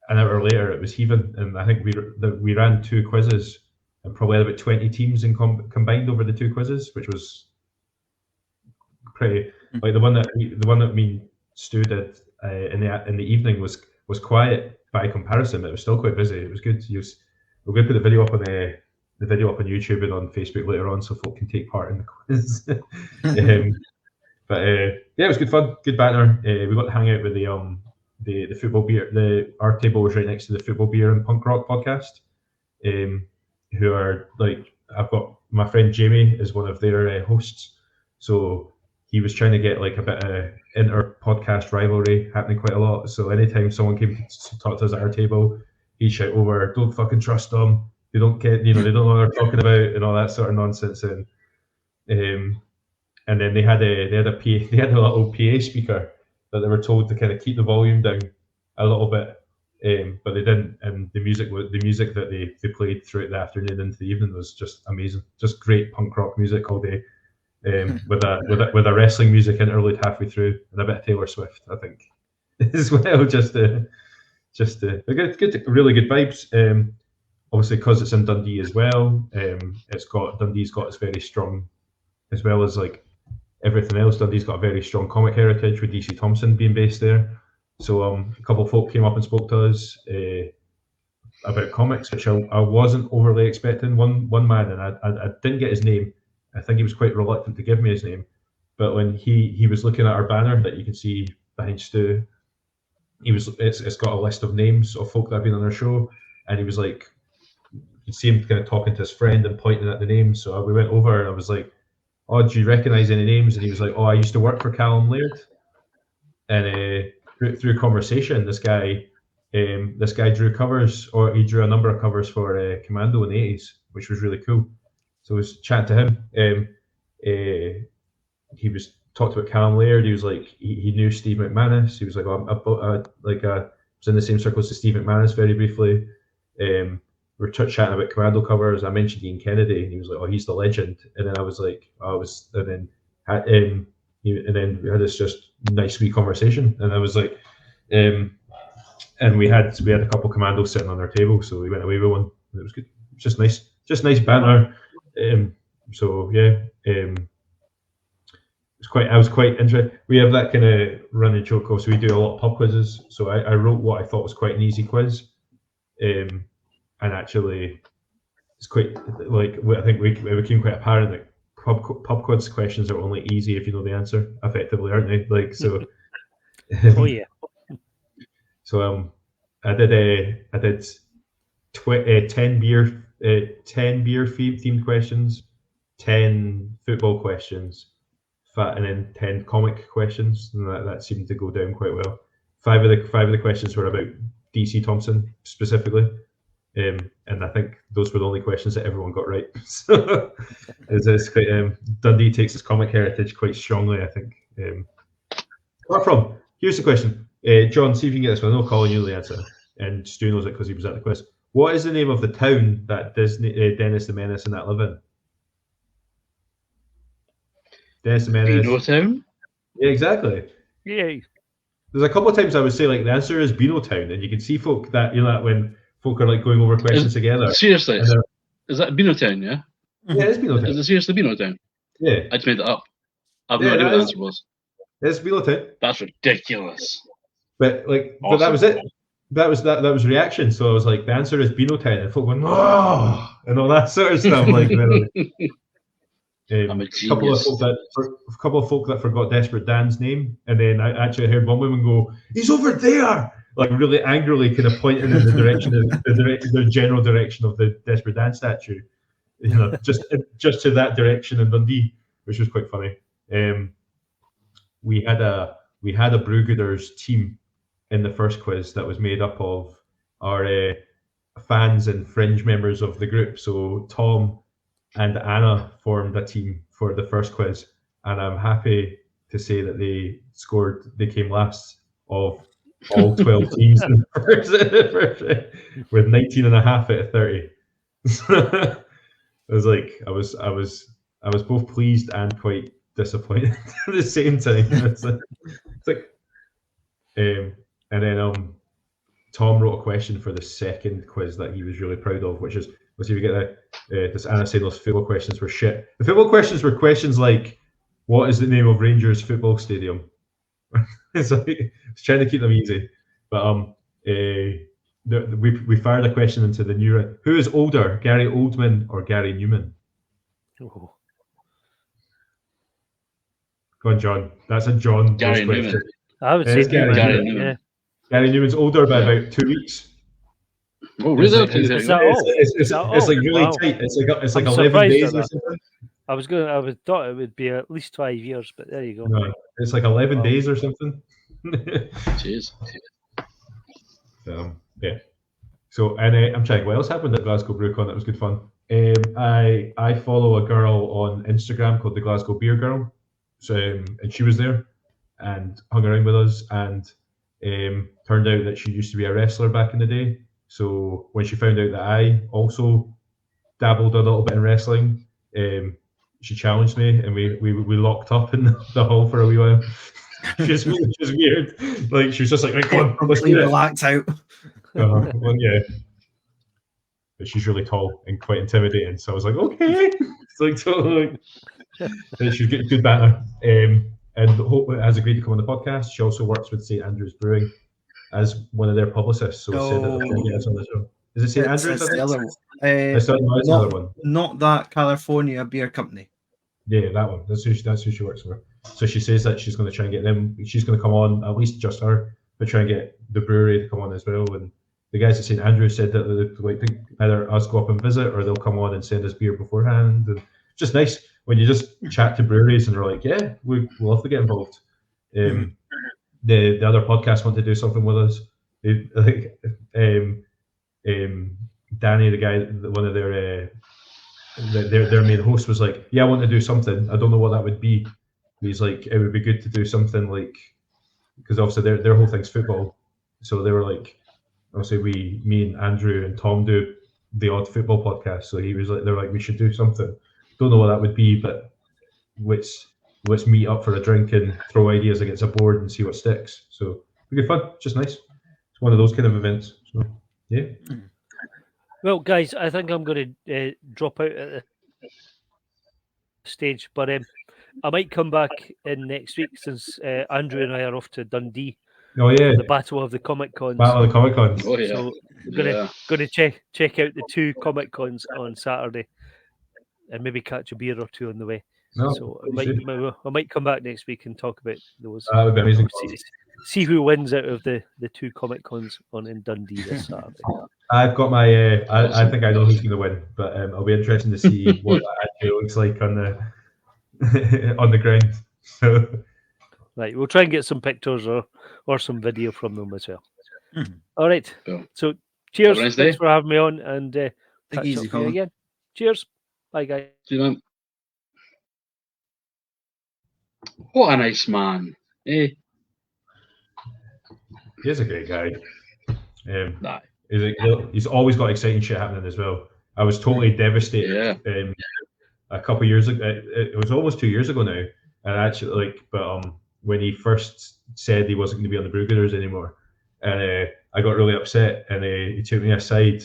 an hour later it was heaving, and I think we ran 2 quizzes and probably had about 20 teams combined over the 2 quizzes, which was pretty like the one that me and Stu did in the evening was quiet by comparison, but it was still quite busy. It was good to use. We're going to put the video up on YouTube and on Facebook later on, so folk can take part in the quiz. But yeah, it was good fun, good banter. We got to hang out with the football beer. Our table was right next to the football beer and punk rock podcast, who are like, I've got my friend Jamie is one of their hosts, so he was trying to get like a bit of inter-podcast rivalry happening quite a lot. So anytime someone came to talk to us at our table, he'd shout over, "Don't fucking trust them. They don't get, they don't know what they're talking about," and all that sort of nonsense. And then they had a little PA speaker that they were told to kind of keep the volume down a little bit, but they didn't. And the music that they played throughout the afternoon into the evening was just amazing, just great punk rock music all day. With a wrestling music interlude halfway through and a bit of Taylor Swift, I think, as well. Just really good vibes. Obviously, because it's in Dundee as well, Dundee's got its very strong, as well as like everything else. Dundee's got a very strong comic heritage with DC Thomson being based there. So a couple of folk came up and spoke to us about comics, which I wasn't overly expecting. One man, and I didn't get his name. I think he was quite reluctant to give me his name, but when he was looking at our banner that you can see behind Stu, it's got a list of names of folk that have been on our show, and he was like, you see him kind of talking to his friend and pointing at the names. So we went over and I was like, "Oh, do you recognise any names?" And he was like, "Oh, I used to work for Callum Laird." And through conversation, this guy drew covers, or he drew a number of covers for Commando in the 80s, which was really cool. So I was chatting to him. He was talked about Callum Laird. He was like, he knew Steve McManus. He was like, I was in the same circles as Steve McManus very briefly. We were chatting about Commando covers. I mentioned Ian Kennedy, and he was like, "Oh, he's the legend." And then I was like, and then we had this just nice wee conversation. And I was like, and we had a couple of Commandos sitting on our table, so we went away with one. And it was good. It was just nice banter. So yeah, I was quite interested. We have that kind of running joke. Also, we do a lot of pub quizzes. So I wrote what I thought was quite an easy quiz, and actually, it's quite like I think it became quite apparent that pub quiz questions are only easy if you know the answer, effectively, aren't they? Like so. Oh yeah. So I did 10 beer themed questions, 10 football questions, and then 10 comic questions, and that seemed to go down quite well. Five of the questions were about DC Thomson specifically, and I think those were the only questions that everyone got right. So it's quite, Dundee takes its comic heritage quite strongly, I think. Apart from, here's the question, John, see if you can get this one. I know Colin knew the answer, and Stu knows it because he was at the quiz. What is the name of the town that Dennis the Menace and that live in? Dennis the Menace. Beano Town? Yeah, exactly. Yay. There's a couple of times I would say like the answer is Beano Town, and you can see folk that that when folk are like going over questions together. Seriously, is that Beano Town? Yeah. Yeah, it's Beano Town. Is it seriously Beano Town? Yeah. I just made that up. I have no idea what the answer was. It's Beano Town. That's ridiculous. But but that was it. That was reaction. So I was like, the answer is Beano Town, and folk going, "Oh," and all that sort of stuff. Like, I'm a genius. A couple of folk that forgot Desperate Dan's name, and then I actually heard one woman go, "He's over there," like really angrily, kind of pointing in the direction of the general direction of the Desperate Dan statue, just to that direction in Dundee, which was quite funny. We had a Brewgooders team in the first quiz that was made up of our fans and fringe members of the group. So Tom and Anna formed a team for the first quiz, and I'm happy to say that they came last of all 12 teams in the first, with 19.5 out of 30. It was like I was both pleased and quite disappointed at the same time. It's like and then Tom wrote a question for the second quiz that he was really proud of, which is, let's see if we get this Anna saying those football questions were shit. The football questions were questions like, what is the name of Rangers football stadium? It's like, it's trying to keep them easy. But we fired a question into the new. Who is older, Gary Oldman or Gary Newman? Oh. Go on, John. That's a John Gary question. Newman. I would say Gary Newman. Yeah. Gary Newman's older by about 2 weeks. Oh, really? Is that all? It's like really tight. It's like 11 days or something. I thought it would be at least 5 years, but there you go. No, it's like 11 days or something. Jeez. So yeah. So and I'm trying. What else happened at Glasgow BrewCon? That was good fun. I follow a girl on Instagram called the Glasgow Beer Girl. So and she was there and hung around with us, and turned out that she used to be a wrestler back in the day. So when she found out that I also dabbled a little bit in wrestling, she challenged me, and we locked up in the hall for a wee while. Which is weird. Like she was just like, right, come on, let's do it. Blacked out. Well, yeah. But she's really tall and quite intimidating, so I was like, okay. It's like totally. She's getting good banter. And Hope has agreed to come on the podcast. She also works with St Andrews Brewing as one of their publicists. So said that they're going to get us on the show. Is it St Andrews? It's the other one. It's the other one. Not that California beer company. Yeah, that one. That's who she works for. So she says that she's going to try and get them. She's going to come on, at least just her, but try and get the brewery to come on as well. And the guys at St Andrews said that they'd like to either us go up and visit, or they'll come on and send us beer beforehand. And it's just nice when you just chat to breweries and they're like, yeah, we'd love to get involved. The other podcasts want to do something with us. I think Danny, the guy, one of their main host, was like, yeah, I want to do something. I don't know what that would be. He's like, it would be good to do something like, because obviously their whole thing's football. So they were like, obviously me and Andrew and Tom do the odd football podcast. So he was like, they're like, we should do something. Don't know what that would be, but let's meet up for a drink and throw ideas against a board and see what sticks. So it'd be good fun. Just nice. It's one of those kind of events. So yeah. Well, guys, I think I'm going to drop out at the stage, but I might come back in next week, since Andrew and I are off to Dundee. Oh yeah, the Battle of the Comic Cons. Battle of the Comic Cons. Oh yeah. So we're gonna check out the 2 Comic Cons on Saturday, and maybe catch a beer or 2 on the way. No, so I might come back next week and talk about those. That would be amazing. See who wins out of the 2 Comic Cons in Dundee this Saturday. I've got my. I think I know who's going to win, but it'll be interesting to see what that actually looks like on the ground. So. Right, we'll try and get some pictures or some video from them as well. Mm-hmm. All right. Cool. So cheers. Thanks for having me on, and catch easy, up with you again. Cheers. Bye, guys. See you, man. What a nice man. Eh? He's a great guy. He's always got exciting shit happening as well. I was totally devastated a couple of years ago. It was almost 2 years ago now, and actually, when he first said he wasn't going to be on the Brewgooders anymore, and I got really upset, and he took me aside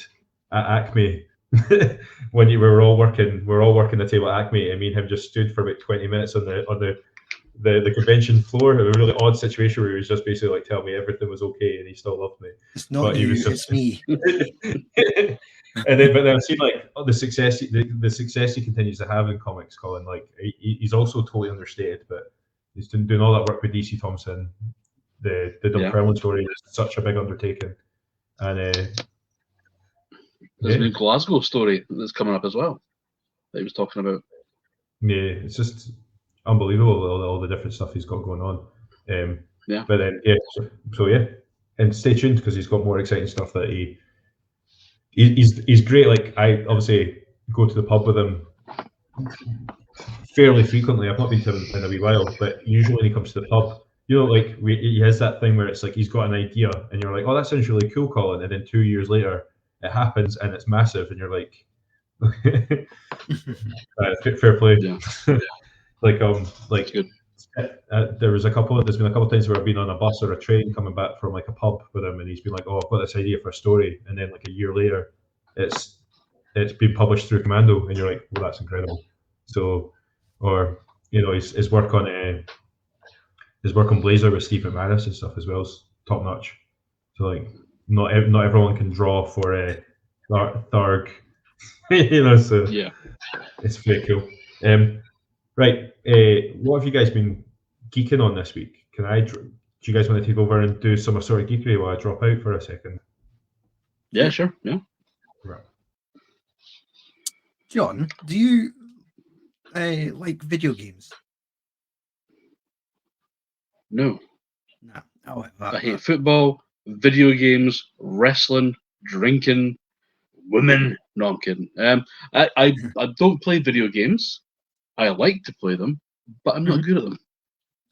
at Acme when we were all working the table at Acme, and me and him just stood for about 20 minutes on the convention floor. It was a really odd situation where he was just basically like telling me everything was okay, and he still loved me. It's not you, it's me. But then I've seen the success he continues to have in comics, Colin. Like he's also totally understated, but he's doing all that work with DC Thomson. The Dunfermline story is such a big undertaking, and there's a new Glasgow story that's coming up as well that he was talking about. Yeah, it's just unbelievable all the different stuff he's got going on. But then and stay tuned, because he's got more exciting stuff that he's great. Like, I obviously go to the pub with him fairly frequently. I've not been to him in a wee while, but usually when he comes to the pub, he has that thing where it's like he's got an idea and you're like, oh, that sounds really cool, Colin, and then 2 years later it happens and it's massive and you're like fair play. Good. There's been a couple of times where I've been on a bus or a train coming back from like a pub with him, and he's been like, "Oh, I've got this idea for a story," and then like a year later, it's been published through Commando, and you're like, "Well, that's incredible." So, or his work on Blazer with Steve McManus and stuff as well is top notch. So like, not everyone can draw for Tharg, So yeah, it's pretty cool. Right, what have you guys been geeking on this week? Do you guys want to take over and do some sort of geekery while I drop out for a second? Yeah, sure. Yeah. Right. John, do you like video games? No. No. Oh, I hate football, video games, wrestling, drinking, women. No, I'm kidding. I don't play video games. I like to play them, but I'm not good at them.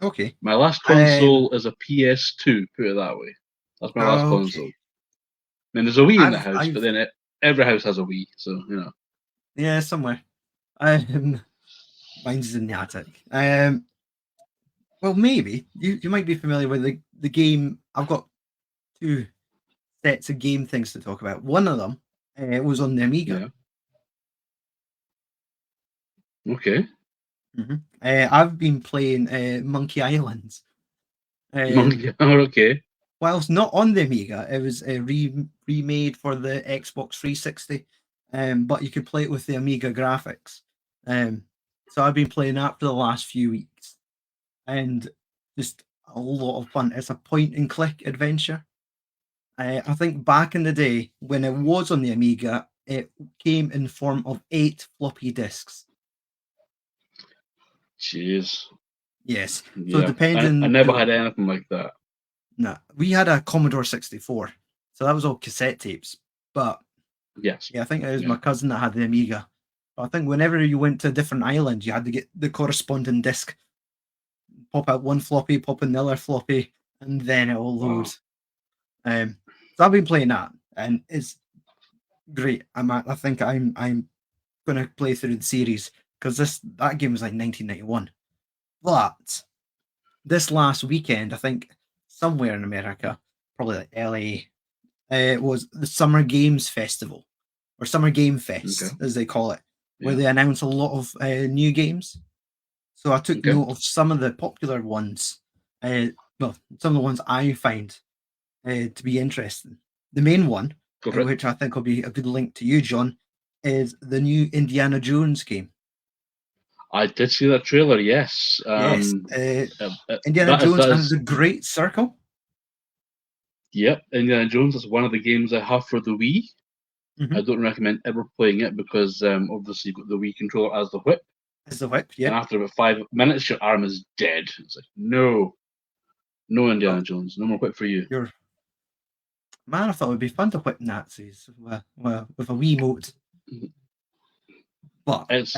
Okay. My last console is a PS2. Put it that way. That's my last console. I mean, there's a Wii in the house, but then every house has a Wii, so Yeah, somewhere. Mine's in the attic. Well, maybe you might be familiar with the game. I've got two sets of game things to talk about. One of them was on the Amiga. Yeah. Okay. Mm-hmm. I've been playing Monkey Island. Okay. Whilst not on the Amiga, it was remade for the Xbox 360, but you could play it with the Amiga graphics. So I've been playing that for the last few weeks, and just a lot of fun. It's a point-and-click adventure. I think back in the day, when it was on the Amiga, it came in form of 8 floppy disks. Jeez. Yes. Yeah. So depending, I never had anything like that. No, we had a Commodore 64, so that was all cassette tapes. But yes, yeah, I think it was my cousin that had the Amiga. But I think whenever you went to a different island, you had to get the corresponding disc, pop out one floppy, pop in the other floppy, and then it will load. Wow. So I've been playing that, and it's great. I think I'm going to play through the series because that game was like 1991. But this last weekend, I think somewhere in America, probably like LA, it was the Summer Games Festival, or Summer Game Fest, as they call it, where they announce a lot of new games. So I took note of some of the popular ones, some of the ones I find to be interesting. The main one, which I think will be a good link to you, John, is the new Indiana Jones game. I did see that trailer, yes. Yes. Indiana Jones and the Great Circle. Yep, Indiana Jones is one of the games I have for the Wii. Mm-hmm. I don't recommend ever playing it because obviously you've got the Wii controller as the whip. As the whip, yeah. And after about 5 minutes, your arm is dead. It's like, no Indiana Jones, no more whip for you. Man, I thought it would be fun to whip Nazis with a Wiimote. But it's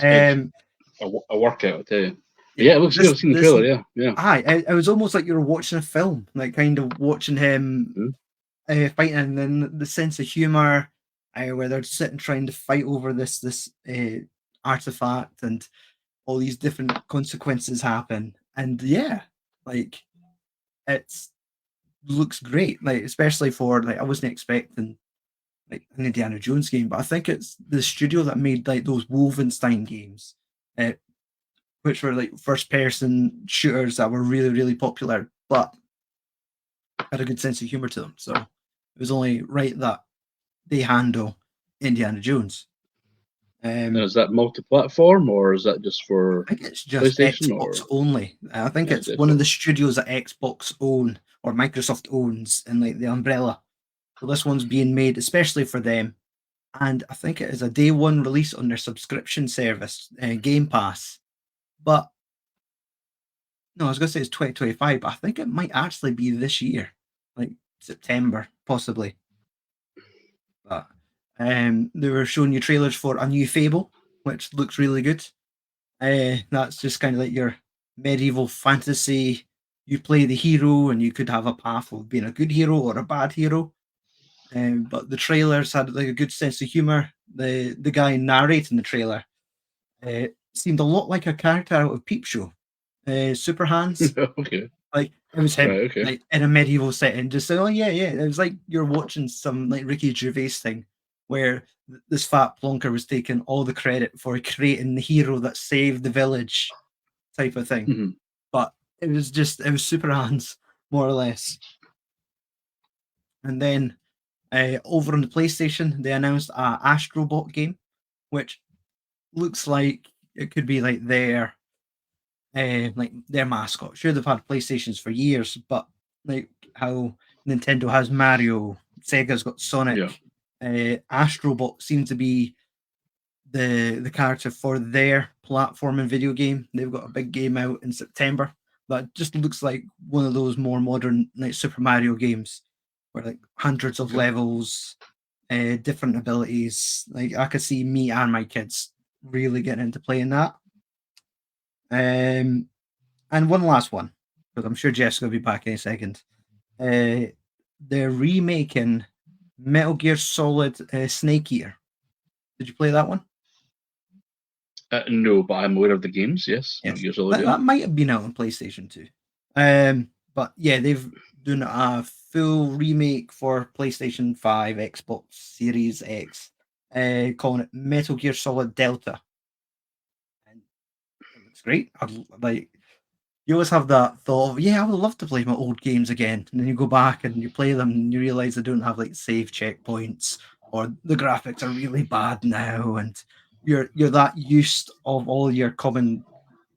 a workout, I tell you. Yeah, it looks good. I've seen the trailer, yeah. It was almost like you were watching a film, like kind of watching him fighting, and then the sense of humor where they're sitting trying to fight over this artifact, and all these different consequences happen. And like it's looks great, like especially for like I wasn't expecting like an Indiana Jones game, but I think it's the studio that made like those Wolfenstein games, which were like first-person shooters that were really, really popular, but had a good sense of humor to them. So it was only right that they handle Indiana Jones. Is that multi-platform, or is that just for? I think it's just Xbox only. I think it's one of the studios that Xbox own or Microsoft owns, in like the umbrella. So this one's being made especially for them, and I think it is a day one release on their subscription service, Game Pass. But no, I was going to say it's 2025, but I think it might actually be this year, like September, possibly. But they were showing you trailers for a new Fable, which looks really good. That's just kind of like your medieval fantasy. You play the hero, and you could have a path of being a good hero or a bad hero. But the trailers had like a good sense of humor. The guy narrating the trailer seemed a lot like a character out of Peep Show. Super Hands. Okay. Like it was him, Right, okay. like in a medieval setting, just saying, "Oh yeah." It was like you're watching some like Ricky Gervais thing, where this fat plonker was taking all the credit for creating the hero that saved the village, type of thing. Mhm. But it was Super Hands, more or less. And then over on the PlayStation, they announced a Astrobot game, which looks like it could be like their mascot. Sure, they've had PlayStations for years, but like how Nintendo has Mario, Sega's got Sonic. Astrobot seems to be the character for their platform and video game. They've got a big game out in September that just looks like one of those more modern like Super Mario games, where like hundreds of levels, different abilities. Like I could see me and my kids really getting into playing that. And one last one, because I'm sure Jeff's going to be back in a second. They're remaking Metal Gear Solid Snake Eater. Did you play that one? No, but I'm aware of the games, yes. That might have been out on PlayStation 2. But yeah, they've done a full remake for PlayStation 5, Xbox Series X, calling it Metal Gear Solid Delta. And it looks great. You always have that thought of, I would love to play my old games again. And then you go back and you play them and you realize they don't have like save checkpoints, or the graphics are really bad now, and you're that used of all your common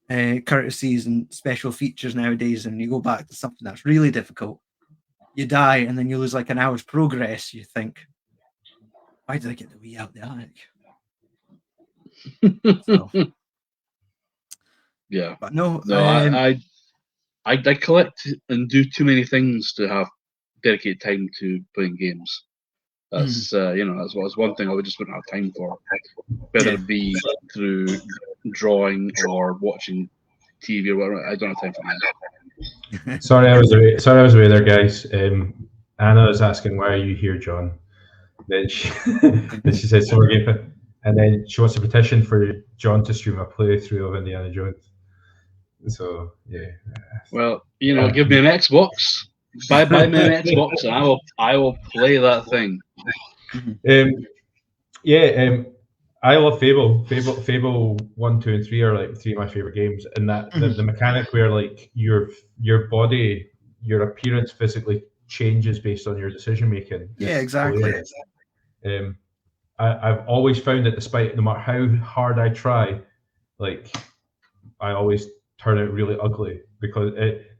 courtesies and special features nowadays, and you go back to something that's really difficult. You die and then you lose like an hour's progress. You think, why did I get the Wii out the attic? So, yeah, but no, I collect and do too many things to have dedicated time to playing games. That's that's one thing I just wouldn't have time for, whether it be through drawing or watching TV or whatever. I don't have time for that. Sorry, I was away there, guys. Anna is asking, "Why are you here, John?" Then she says, "Summer Game," and then she wants a petition for John to stream a playthrough of Indiana Jones. So yeah. Well, give me an Xbox. Buy me an Xbox, and I will play that thing. I love Fable. Fable 1, 2, and 3 are like three of my favorite games, and that the mechanic where like your body, your appearance physically changes based on your decision making. Yeah, exactly. I've always found that despite no matter how hard I try, like I always turn out really ugly, because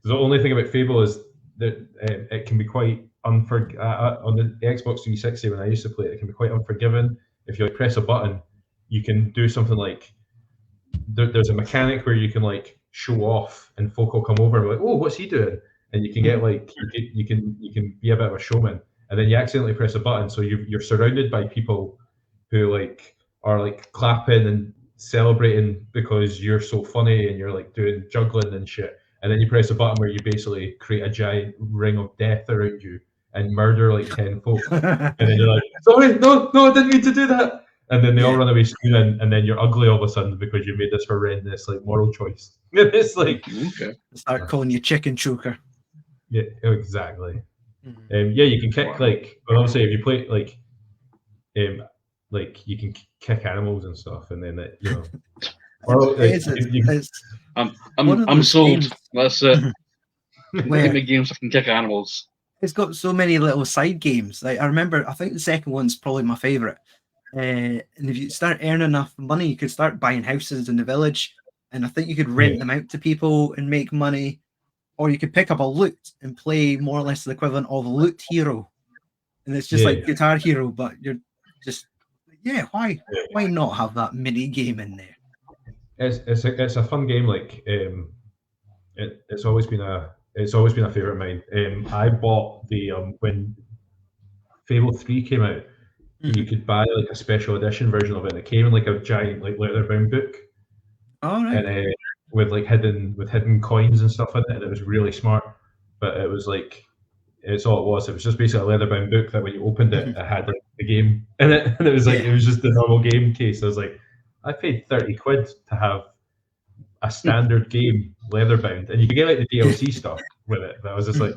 the only thing about Fable is that it can be quite on the Xbox 360 when I used to play it can be quite unforgiving. If you like press a button, you can do something like there's a mechanic where you can like show off and folk will come over and be like, oh, what's he doing? And you can get like you can be a bit of a showman, and then you accidentally press a button, so you're surrounded by people who like are like clapping and celebrating because you're so funny and you're like doing juggling and shit. And then you press a button where you basically create a giant ring of death around you and murder like 10 folk. And then you're like, sorry, no, I didn't mean to do that. And then they all run away screaming, and then you're ugly all of a sudden because you made this horrendous like moral choice. It's like start calling you chicken choker. Yeah, exactly. You can kick like, well, obviously if you play like you can kick animals and stuff, and then I'm sold. That's it. Give me games that can kick animals. It's got so many little side games. Like I remember, I think the second one's probably my favorite. And if you start earning enough money, you could start buying houses in the village, and I think you could rent them out to people and make money, or you could pick up a loot and play more or less the equivalent of Loot Hero, and it's just like Guitar Hero, but you're just why not have that mini game in there? It's a fun game. Like it's always been a favorite of mine. I bought the when Fable 3 came out, you could buy like a special edition version of it, and it came in like a giant like leather-bound book. Oh, right. And with hidden coins and stuff in it, and it was really smart. But it was like it's all it was. It was just basically a leather-bound book that when you opened it, it had like the game in it, and it was like it was just the normal game case. I was like, I paid 30 quid to have a standard game, leather bound, and you could get like the DLC stuff with it. But I was just like,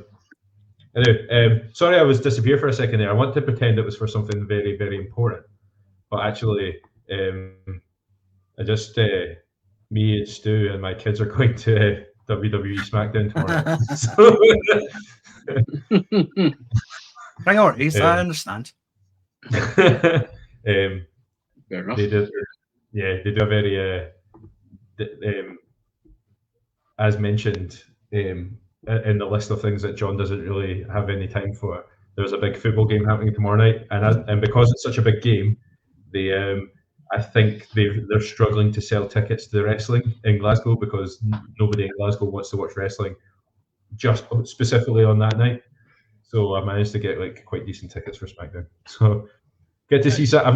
anyway, sorry, I was disappear for a second there. I want to pretend it was for something very, very important, but actually, I just me and Stu and my kids are going to WWE SmackDown tomorrow. Priorities, I understand. Fair enough. They do a very as mentioned in the list of things that John doesn't really have any time for. There's a big football game happening tomorrow night, and because it's such a big game, I think they're struggling to sell tickets to the wrestling in Glasgow because nobody in Glasgow wants to watch wrestling just specifically on that night. So I managed to get like quite decent tickets for SmackDown. So get to see. I'm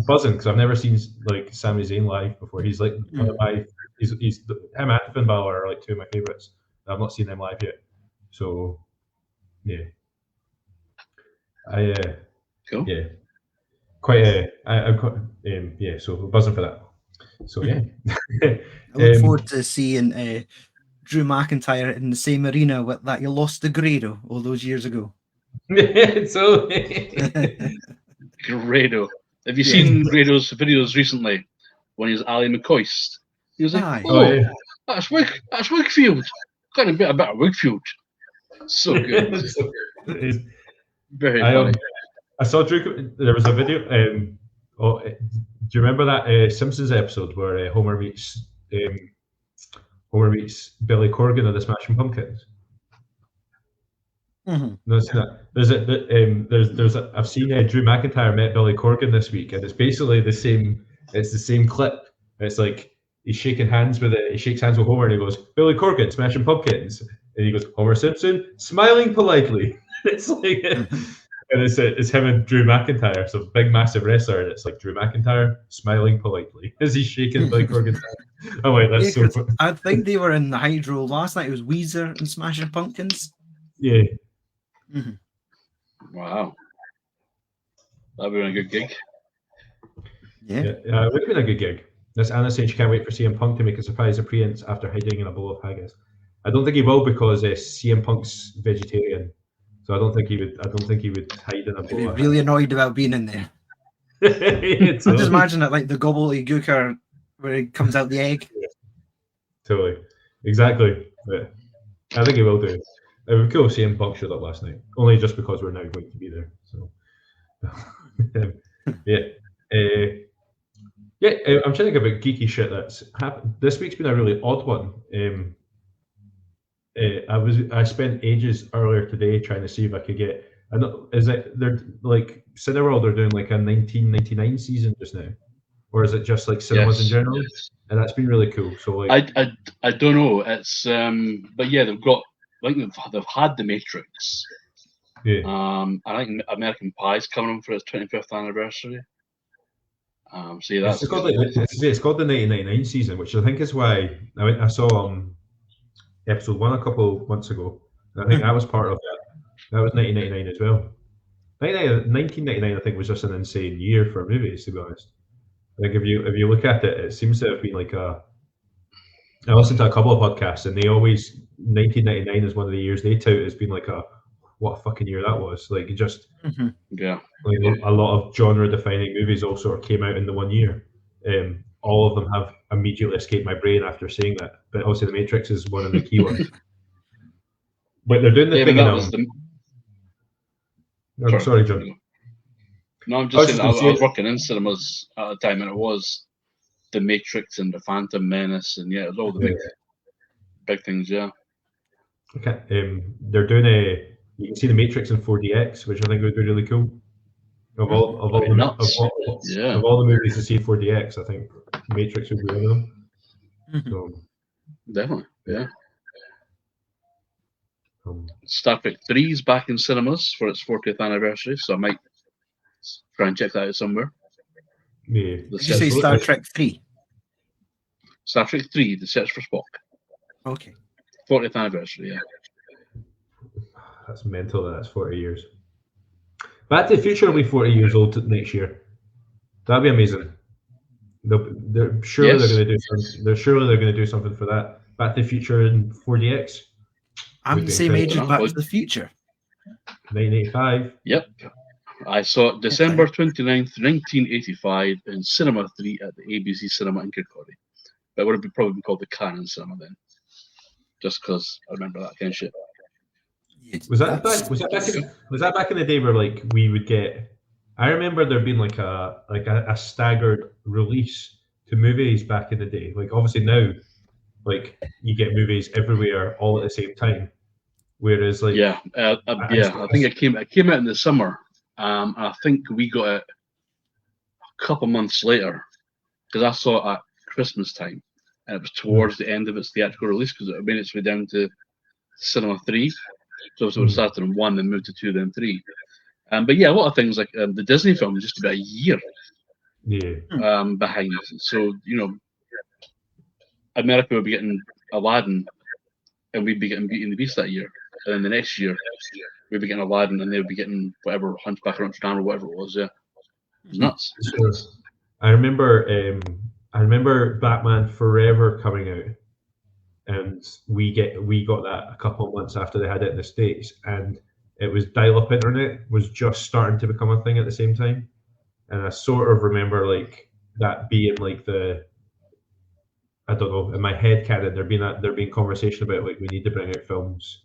buzzing because I've never seen like Sami Zayn live before. He's like one of my. He's him and Finn Balor are like two of my favorites. I've not seen them live yet. So yeah, cool. Yeah, quite. I'm quite. Yeah, so we're buzzing for that. So yeah, I look forward to seeing Drew McIntyre in the same arena that you lost to Grado all those years ago. So Grado. Have you seen Grado's videos recently when he was Ali McCoist? He was like, that's Wakefield. Kind of a bit of Wakefield. So good. Very funny. I saw Drew. There was a video. Do you remember that Simpsons episode where Homer meets Billy Corgan of the Smashing Pumpkins? Mm-hmm. No, it's not. I've seen Drew McIntyre met Billy Corgan this week, and it's basically the same. It's the same clip. It's like he's shaking hands with it. He shakes hands with Homer, and he goes, "Billy Corgan, Smashing Pumpkins," and he goes, "Homer Simpson, smiling politely." It's like, and it's him and Drew McIntyre, so big massive wrestler, and it's like Drew McIntyre smiling politely as he's shaking Billy Corgan's hand. Oh wait, that's so funny. I think they were in the Hydro last night. It was Weezer and Smashing Pumpkins. Yeah. Mm-hmm. Wow. That'd been a good gig. Yeah. It would have been a good gig. This Anna saying she can't wait for CM Punk to make a surprise appearance after hiding in a bowl of haggis. I don't think he will because CM Punk's vegetarian, so I don't think he would hide in a bowl. I'd be really annoyed about being in there. I just imagine it like the gobbledygooker where it comes out the egg. Yeah. Totally, exactly. But I think he will do. It would be cool if CM Punk showed up last night, only just because we're now going to be there. So, I'm trying to think about geeky shit that's happened. This week's been a really odd one. I spent ages earlier today trying to see if I could get. They're like Cineworld are doing like a 1999 season just now, or is it just like cinemas in general? Yes. And that's been really cool. So like, I don't know. It's but yeah, they've got. I think they've had The Matrix. Yeah. I think American Pie's coming on for its 25th anniversary. So yeah, that's it's called the 1999 season, which I think is why I saw episode 1 a couple months ago. And I think that was part of that. That was 1999 as well. 1999, I think, was just an insane year for movies, to be honest. I think if you look at it, it seems to have been like a. I listened to a couple of podcasts, and they always 1999 is one of the years they tout as being like what a fucking year that was. Like just yeah, like a lot of genre-defining movies all sort of came out in the 1 year. All of them have immediately escaped my brain after saying that, but obviously The Matrix is one of the key ones. But they're doing the thing. Sorry, John. No, I'm just saying I was working in cinemas at the time, and it was The Matrix and The Phantom Menace, and yeah, it was all the big things. Yeah. Okay. They're doing you can see The Matrix in 4DX, which I think would be really cool. Of all the movies to see 4DX, I think Matrix would be one of them. So, definitely, yeah. Star Trek 3 is back in cinemas for its 40th anniversary, so I might try and check that out somewhere. Yeah. Did you say Star Trek 3? Star Trek 3, The Search for Spock. Okay. 40th anniversary, yeah. That's mental that that's 40 years. Back to the Future will be 40 years old next year. That'd be amazing. they're surely they're going to do something. Surely they're going to do something for that. Back to the Future in 4DX. I'm the same age as Back to the Future. 1985. Yep. I saw it December 29th, 1985 in Cinema 3 at the ABC Cinema in Kirkcaldy. But it would have probably been called the Canon Cinema then. Just because I remember that kind of shit. Was that back in the day where like we would get? I remember there being like a staggered release to movies back in the day. Like obviously now, like you get movies everywhere all at the same time. Whereas like I think it came out in the summer. I think we got it a couple months later because I saw it at Christmas time, and it was towards the end of its theatrical release because it made its way down to Cinema 3. So it started on 1, then moved to 2, then 3. But yeah, a lot of things like the Disney film was just about a year behind. So, you know, America would be getting Aladdin and we'd be getting Beauty and the Beast that year. And then the next year, we'd be getting Aladdin and they'd be getting whatever, Hunchback of Notre Dame or whatever it was. Yeah, it was nuts. Sure. I remember Batman Forever coming out. And we got that a couple of months after they had it in the States, and it was dial-up internet was just starting to become a thing at the same time, and I sort of remember like that being like I don't know, in my head canon there being conversation about like we need to bring out films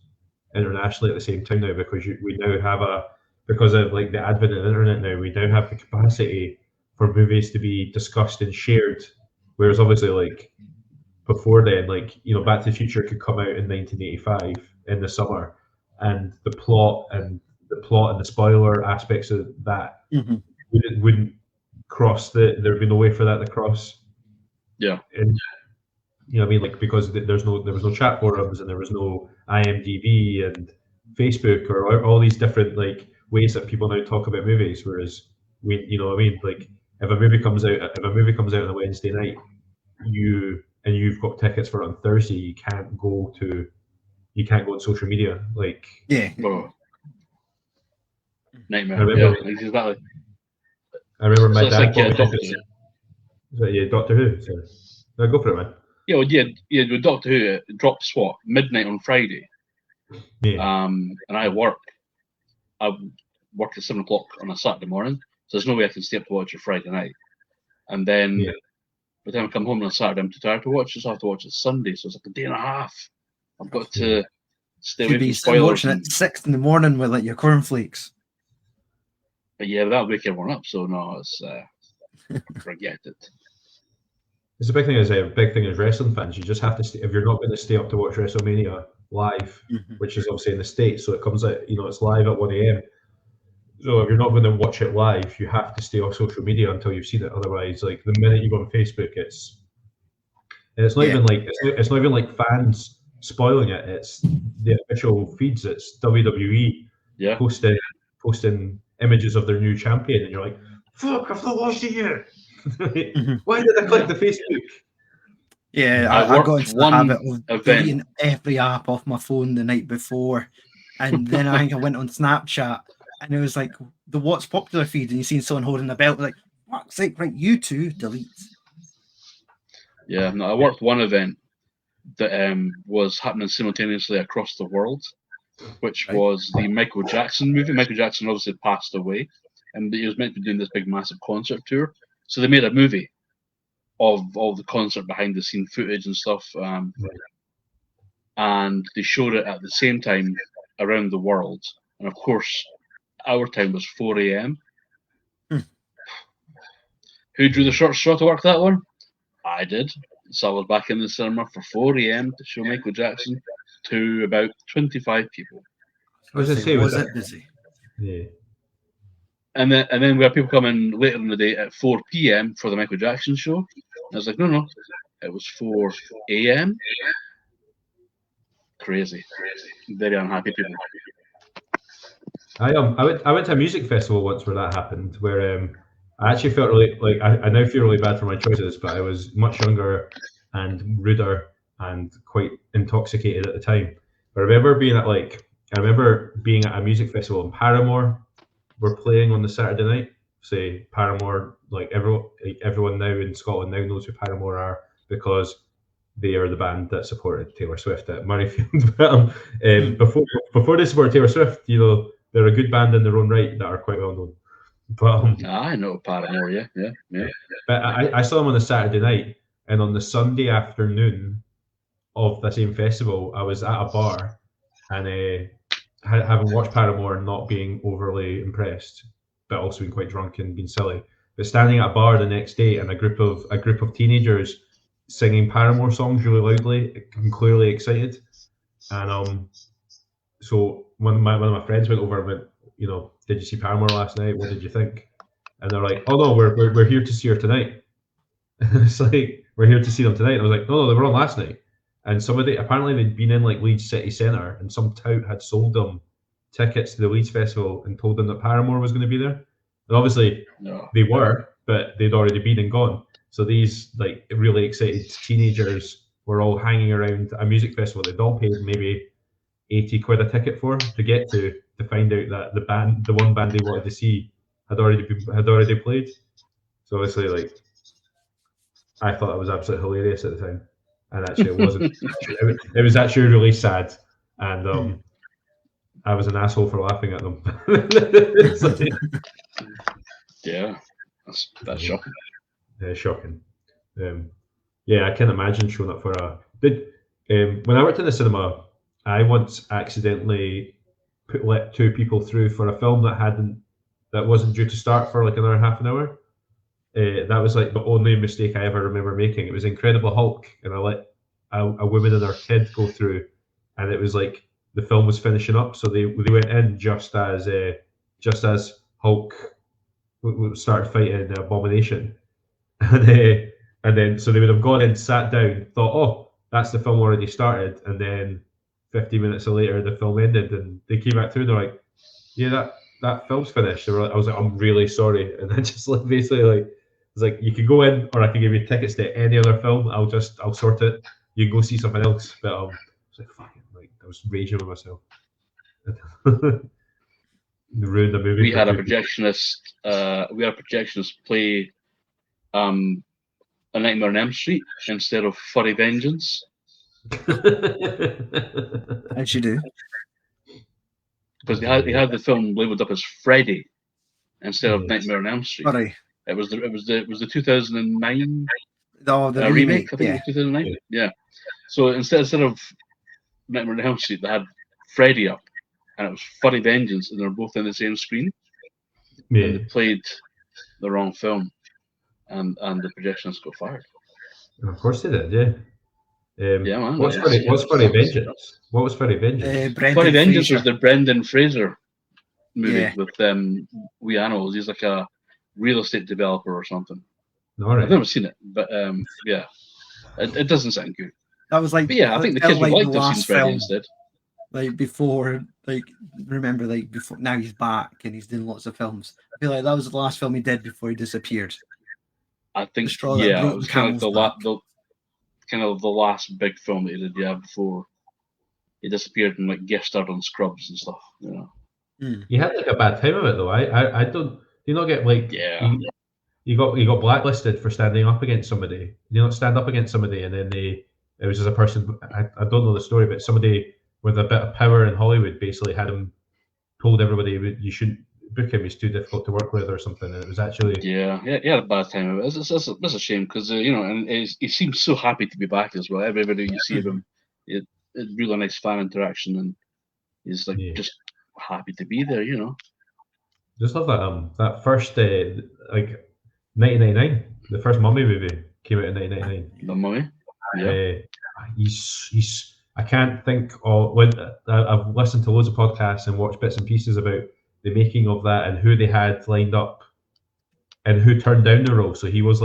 internationally at the same time now because we now have because of like the advent of the internet now we now have the capacity for movies to be discussed and shared, whereas obviously like before then, like, you know, Back to the Future could come out in 1985 in the summer, and the plot and the spoiler aspects of that wouldn't cross there'd be no way for that to cross. Yeah. And you know what I mean? Like because there was no chat forums and there was no IMDb and Facebook or all these different like ways that people now talk about movies. Whereas you know what I mean? Like if a movie comes out on a Wednesday night, you've got tickets for it on Thursday, you can't go on social media. Like nightmare. Exactly. I remember my dad bought me tickets. Doctor Who. So, no, go for it, man. With Doctor Who, it drops midnight on Friday. Yeah. And I work at 7 o'clock on a Saturday morning, so there's no way I can stay up to watch it Friday night. And then by the time I come home on a Saturday, I'm too tired to watch it, so I have to watch it Sunday. So it's like a day and a half. I've got to stay away from spoilers. Watching it 6 in the morning with like your cornflakes. But yeah, that'll wake everyone up. So no, it's forget it. It's a big thing as wrestling fans. You just have to stay, if you're not going to stay up to watch WrestleMania live, which is obviously in the States, so it comes out, you know, it's live at 1 a.m. So if you're not going to watch it live, you have to stay off social media until you've seen it. Otherwise, like the minute you go on Facebook, it's not even like fans spoiling it. It's the official feeds. It's WWE posting images of their new champion, and you're like, "Fuck! I've not watched it yet. Why did I click the Facebook?" Yeah, I got into the habit of deleting every app off my phone the night before, and then I think I went on Snapchat. And it was like the what's popular feed, and you seen someone holding a belt, like, fuck's sake, right, you two, delete. Yeah, no, I worked one event that was happening simultaneously across the world, which was the Michael Jackson movie. Michael Jackson obviously passed away, and he was meant to be doing this big, massive concert tour. So they made a movie of all the concert behind-the-scene footage and stuff, and they showed it at the same time around the world. And of course, our time was 4 a.m. Who drew the short straw to work that one? I did. So I was back in the cinema for 4 a.m. to show Michael Jackson to about 25 people. Was it busy? Yeah. And then we had people coming later in the day at 4 p.m. for the Michael Jackson show. I was like, no, it was 4 a.m. Crazy. Very unhappy people. I went to a music festival once where that happened, where I actually felt really like I now feel really bad for my choices, but I was much younger and ruder and quite intoxicated at the time. But I remember being at a music festival, and Paramore were playing on the Saturday night, say Paramore, like everyone now in Scotland now knows who Paramore are because they are the band that supported Taylor Swift at Murrayfield. But before they supported Taylor Swift, they're a good band in their own right that are quite well known. But I know Paramore, yeah. But I saw them on a Saturday night, and on the Sunday afternoon of the same festival, I was at a bar, and having watched Paramore and not being overly impressed, but also being quite drunk and being silly. But standing at a bar the next day, and a group of teenagers singing Paramore songs really loudly and clearly excited, and so one of my friends went over and went, did you see Paramore last night? What did you think? And they're like, oh no, we're here to see her tonight. It's like, we're here to see them tonight. And I was like, no, they were on last night. And apparently they'd been in like Leeds city centre, and some tout had sold them tickets to the Leeds festival and told them that Paramore was going to be there. And obviously they were, but they'd already been and gone. So these like really excited teenagers were all hanging around a music festival they'd all paid maybe 80 quid a ticket for to get to find out that the one band they wanted to see had already played. So obviously, like, I thought that was absolutely hilarious at the time, and actually it wasn't. It was actually really sad, and I was an asshole for laughing at them. Yeah, that's shocking. Shocking. I can't imagine showing up for when I worked in the cinema, I once accidentally let two people through for a film that wasn't due to start for like another half an hour. That was like the only mistake I ever remember making. It was Incredible Hulk, and I let a woman and her kid go through, and it was like the film was finishing up, so they went in just as Hulk started fighting Abomination, and then so they would have gone in, sat down, thought, oh, that's the film already started, and then 50 minutes later the film ended, and they came back through. They're like, yeah, that film's finished. I was like, I'm really sorry, and I just like basically like. It's like, you can go in, or I can give you tickets to any other film. I'll sort it. You can go see something else. But I was like, fucking, like, I was raging with myself. Ruined the movie. We had a projectionist play A Nightmare on Elm Street instead of Furry Vengeance. As you do. Because he had the film labelled up as Freddy instead of Nightmare on Elm Street. Furry. It was the 2009 the remake. I think yeah. it was 2009. Yeah. So instead of Nightmare on Elm Street, they had Freddy up, and it was Furry Vengeance, and they were both in the same screen. Yeah. And they played the wrong film, and the projectionists got fired. Of course they did. Yeah. Yeah, man. What's Furry Vengeance? What was Furry Vengeance? Furry Vengeance was the Brendan Fraser movie with wee animals. He's like a real estate developer or something. All right. I've never seen it, but yeah, it doesn't sound good. That was like, but yeah, I think the kids would like to have seen Freddy instead. Like before, before now he's back and he's doing lots of films. I feel like that was the last film he did before he disappeared. I think it was kind of the last big film that he did, before he disappeared and like guest starred on Scrubs and stuff. You had like a bad time of it though. I don't. Do you not get like you got blacklisted for standing up against somebody? You not stand up against somebody, and then it was just a person. I don't know the story, but somebody with a bit of power in Hollywood basically told everybody you shouldn't book him. He's too difficult to work with or something. And it was actually he had a bad time of it. It's a shame because and he seems so happy to be back as well. Everybody you see of him, it's really nice fan interaction, and he's like just happy to be there. Just love that first like 1999, the first Mummy movie came out in 1999. The Mummy. Yeah. He's. I can't think of when I've listened to loads of podcasts and watched bits and pieces about the making of that and who they had lined up and who turned down the role. So he was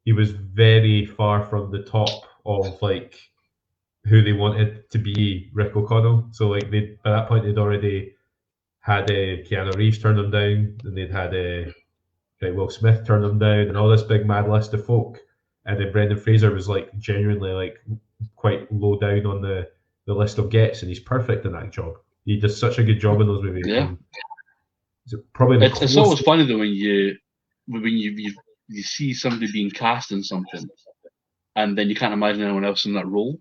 very far from the top of like who they wanted to be Rick O'Connell. So like by that point they'd already had Keanu Reeves turn them down, and they'd had Will Smith turn them down, and all this big mad list of folk. And then Brendan Fraser was like genuinely like quite low down on the list of gets, and he's perfect in that job. He does such a good job in those movies. Yeah. probably it's always funny though when you see somebody being cast in something, and then you can't imagine anyone else in that role.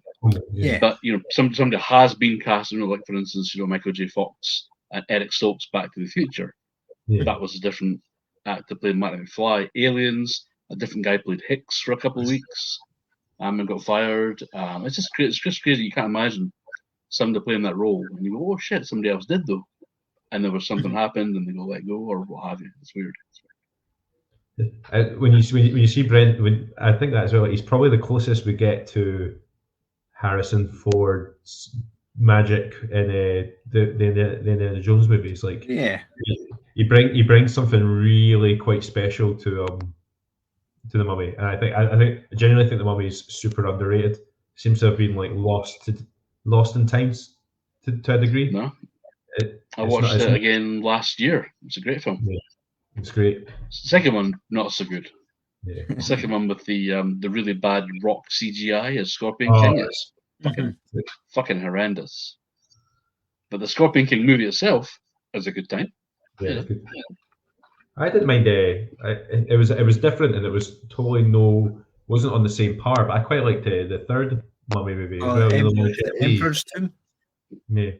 Yeah. But somebody has been cast, like for instance, Michael J. Fox and Eric Stoltz, Back to the Future. Yeah. That was a different actor played Marty McFly. Aliens, a different guy played Hicks for a couple of weeks, and got fired. It's just crazy. You can't imagine somebody playing that role, and you go, "Oh shit, somebody else did though," and there was something happened, and they go let go or what have you. It's weird. When you see Brent, I think that as well. He's probably the closest we get to Harrison Ford's magic in the Indiana Jones movies. Like, he brings something really quite special to the Mummy, and I genuinely think the Mummy is super underrated. Seems to have been like lost in times to a degree. No, I watched it again last year. It's a great film. Yeah, it's great. Second one, not so good. Yeah. Second one with the really bad rock CGI as Scorpion King is fucking horrendous. But the Scorpion King movie itself is a good time. Yeah. I didn't mind. It was different, and it was totally wasn't on the same par. But I quite liked the third Mummy movie as well. Emperor's Tomb. Yeah.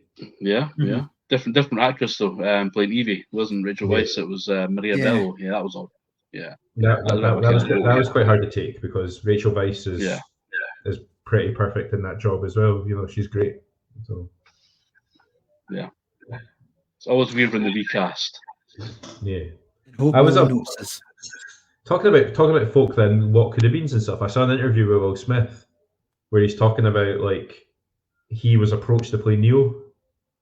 Different actress though. Playing Evie, it wasn't Rachel Weisz. It was Maria Bello. Yeah, that was all. Yeah, that was quite hard to take because Rachel Weisz is pretty perfect in that job as well. She's great. So yeah, it's always weird when they recast. Yeah, I was talking about folk then what could have been and stuff. I saw an interview with Will Smith where he's talking about like he was approached to play Neo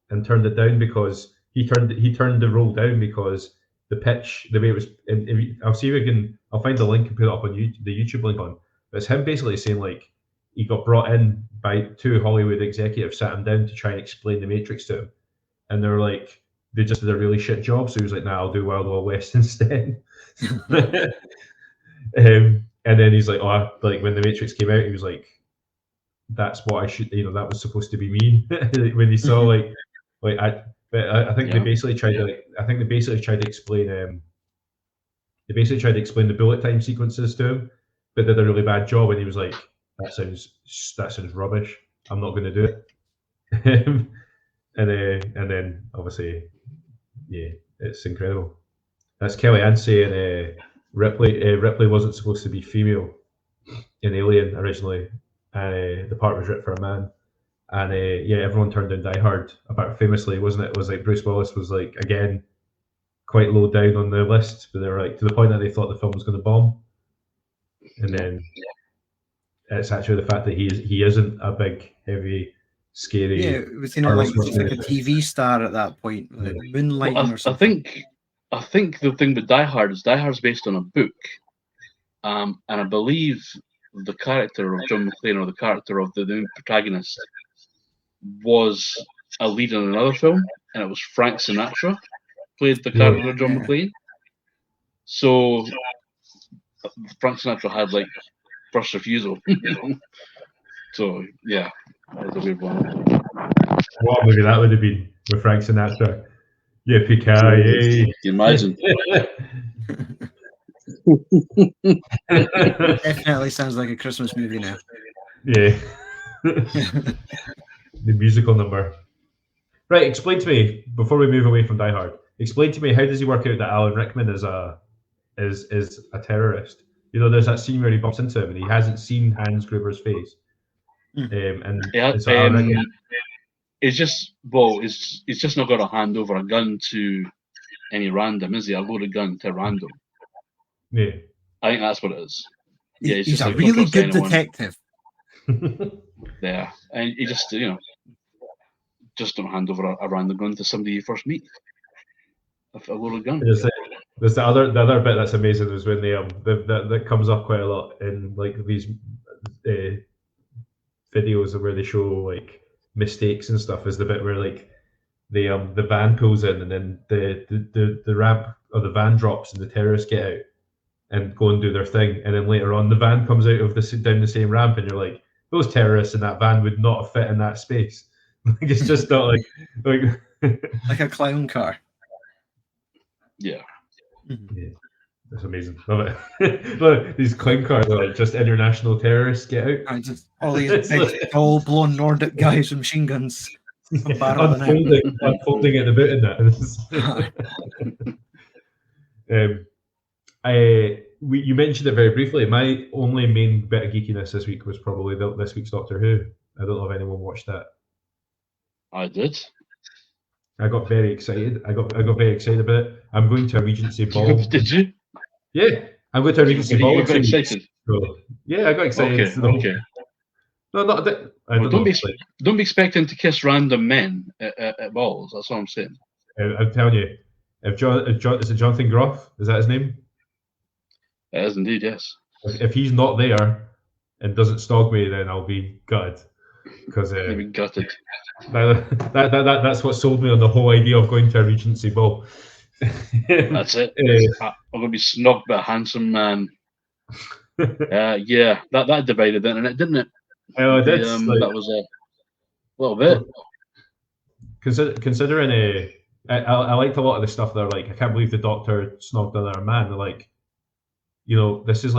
and turned it down because he turned the role down because the pitch, the way it was. I'll find the link and put it up on the YouTube link on. But it's him basically saying like he got brought in by two Hollywood executives, sat him down to try and explain the Matrix to him, and they were like they just did a really shit job. So he was like, "Nah, I'll do Wild Wild West instead." And then he's like, "Oh, like when the Matrix came out, he was like, that's what I should, that was supposed to be me." When he saw I think they basically tried to explain. They basically tried to explain the bullet time sequences to him, but did a really bad job. And he was like, "That sounds rubbish. I'm not going to do it." and then obviously, yeah, it's incredible. That's Kellyanne saying Ripley wasn't supposed to be female in Alien originally. The part was written for a man. And everyone turned down Die Hard. About famously, wasn't it? It was like Bruce Willis was like again quite low down on the list, but they were like to the point that they thought the film was going to bomb. And then it's actually the fact that he isn't a big, heavy, scary. Yeah, it was like a TV star at that point, like Moonlighting or something. I think the thing with Die Hard's based on a book, and I believe the character of John McClane or the character of the main protagonist was a lead in another film, and it was Frank Sinatra played the character of John McClane. So Frank Sinatra had like first refusal. So yeah, that's a weird one. What movie that would have been with Frank Sinatra? Yeah, Picard. Can you imagine? Definitely sounds like a Christmas movie now. Yeah. The musical number. Right, explain to me, before we move away from Die Hard, explain to me, how does he work out that Alan Rickman is a terrorist? There's that scene where he bumps into him and he hasn't seen Hans Gruber's face. It's just not got to hand over a gun to any random, is he? A loaded gun to random. Yeah. I think that's what it is. Yeah, he's a really good detective. Yeah, and you just don't hand over a random gun to somebody you first meet. A loaded gun. There's the other bit that's amazing is when that comes up quite a lot in like these videos where they show like mistakes and stuff. Is the bit where like the van pulls in and then the ramp or the van drops and the terrorists get out and go and do their thing, and then later on the van comes out of down the same ramp, and you're like, those terrorists in that van would not have fit in that space. Like it's just not like like a clown car. Yeah. Yeah. That's amazing. Love it. Look, these clown cars are like just international terrorists get out. And just all these big, tall, blonde Nordic guys with machine guns barreling unfolding at the boot in that. You mentioned it very briefly. My only main bit of geekiness this week was probably this week's Doctor Who. I don't know if anyone watched that. I did. I got very excited. I got very excited about it. I'm going to a Regency ball. Did you? Yeah, I'm going to a Regency ball. You got excited. So, yeah, I got excited. Okay. No, not that. Don't be expecting to kiss random men at balls. That's what I'm saying. I'm telling you, is it Jonathan Groff? Is that his name? It is indeed, yes. If he's not there and doesn't stalk me, then I'll be gutted. Because you'll be gutted. That's what sold me on the whole idea of going to a Regency ball. That's it. I'm going to be snubbed by a handsome man. Yeah, that divided the internet, didn't it? Oh, it did. That was a little bit. Considering I liked a lot of the stuff. They're like, I can't believe the Doctor snogged another man. They're like, this is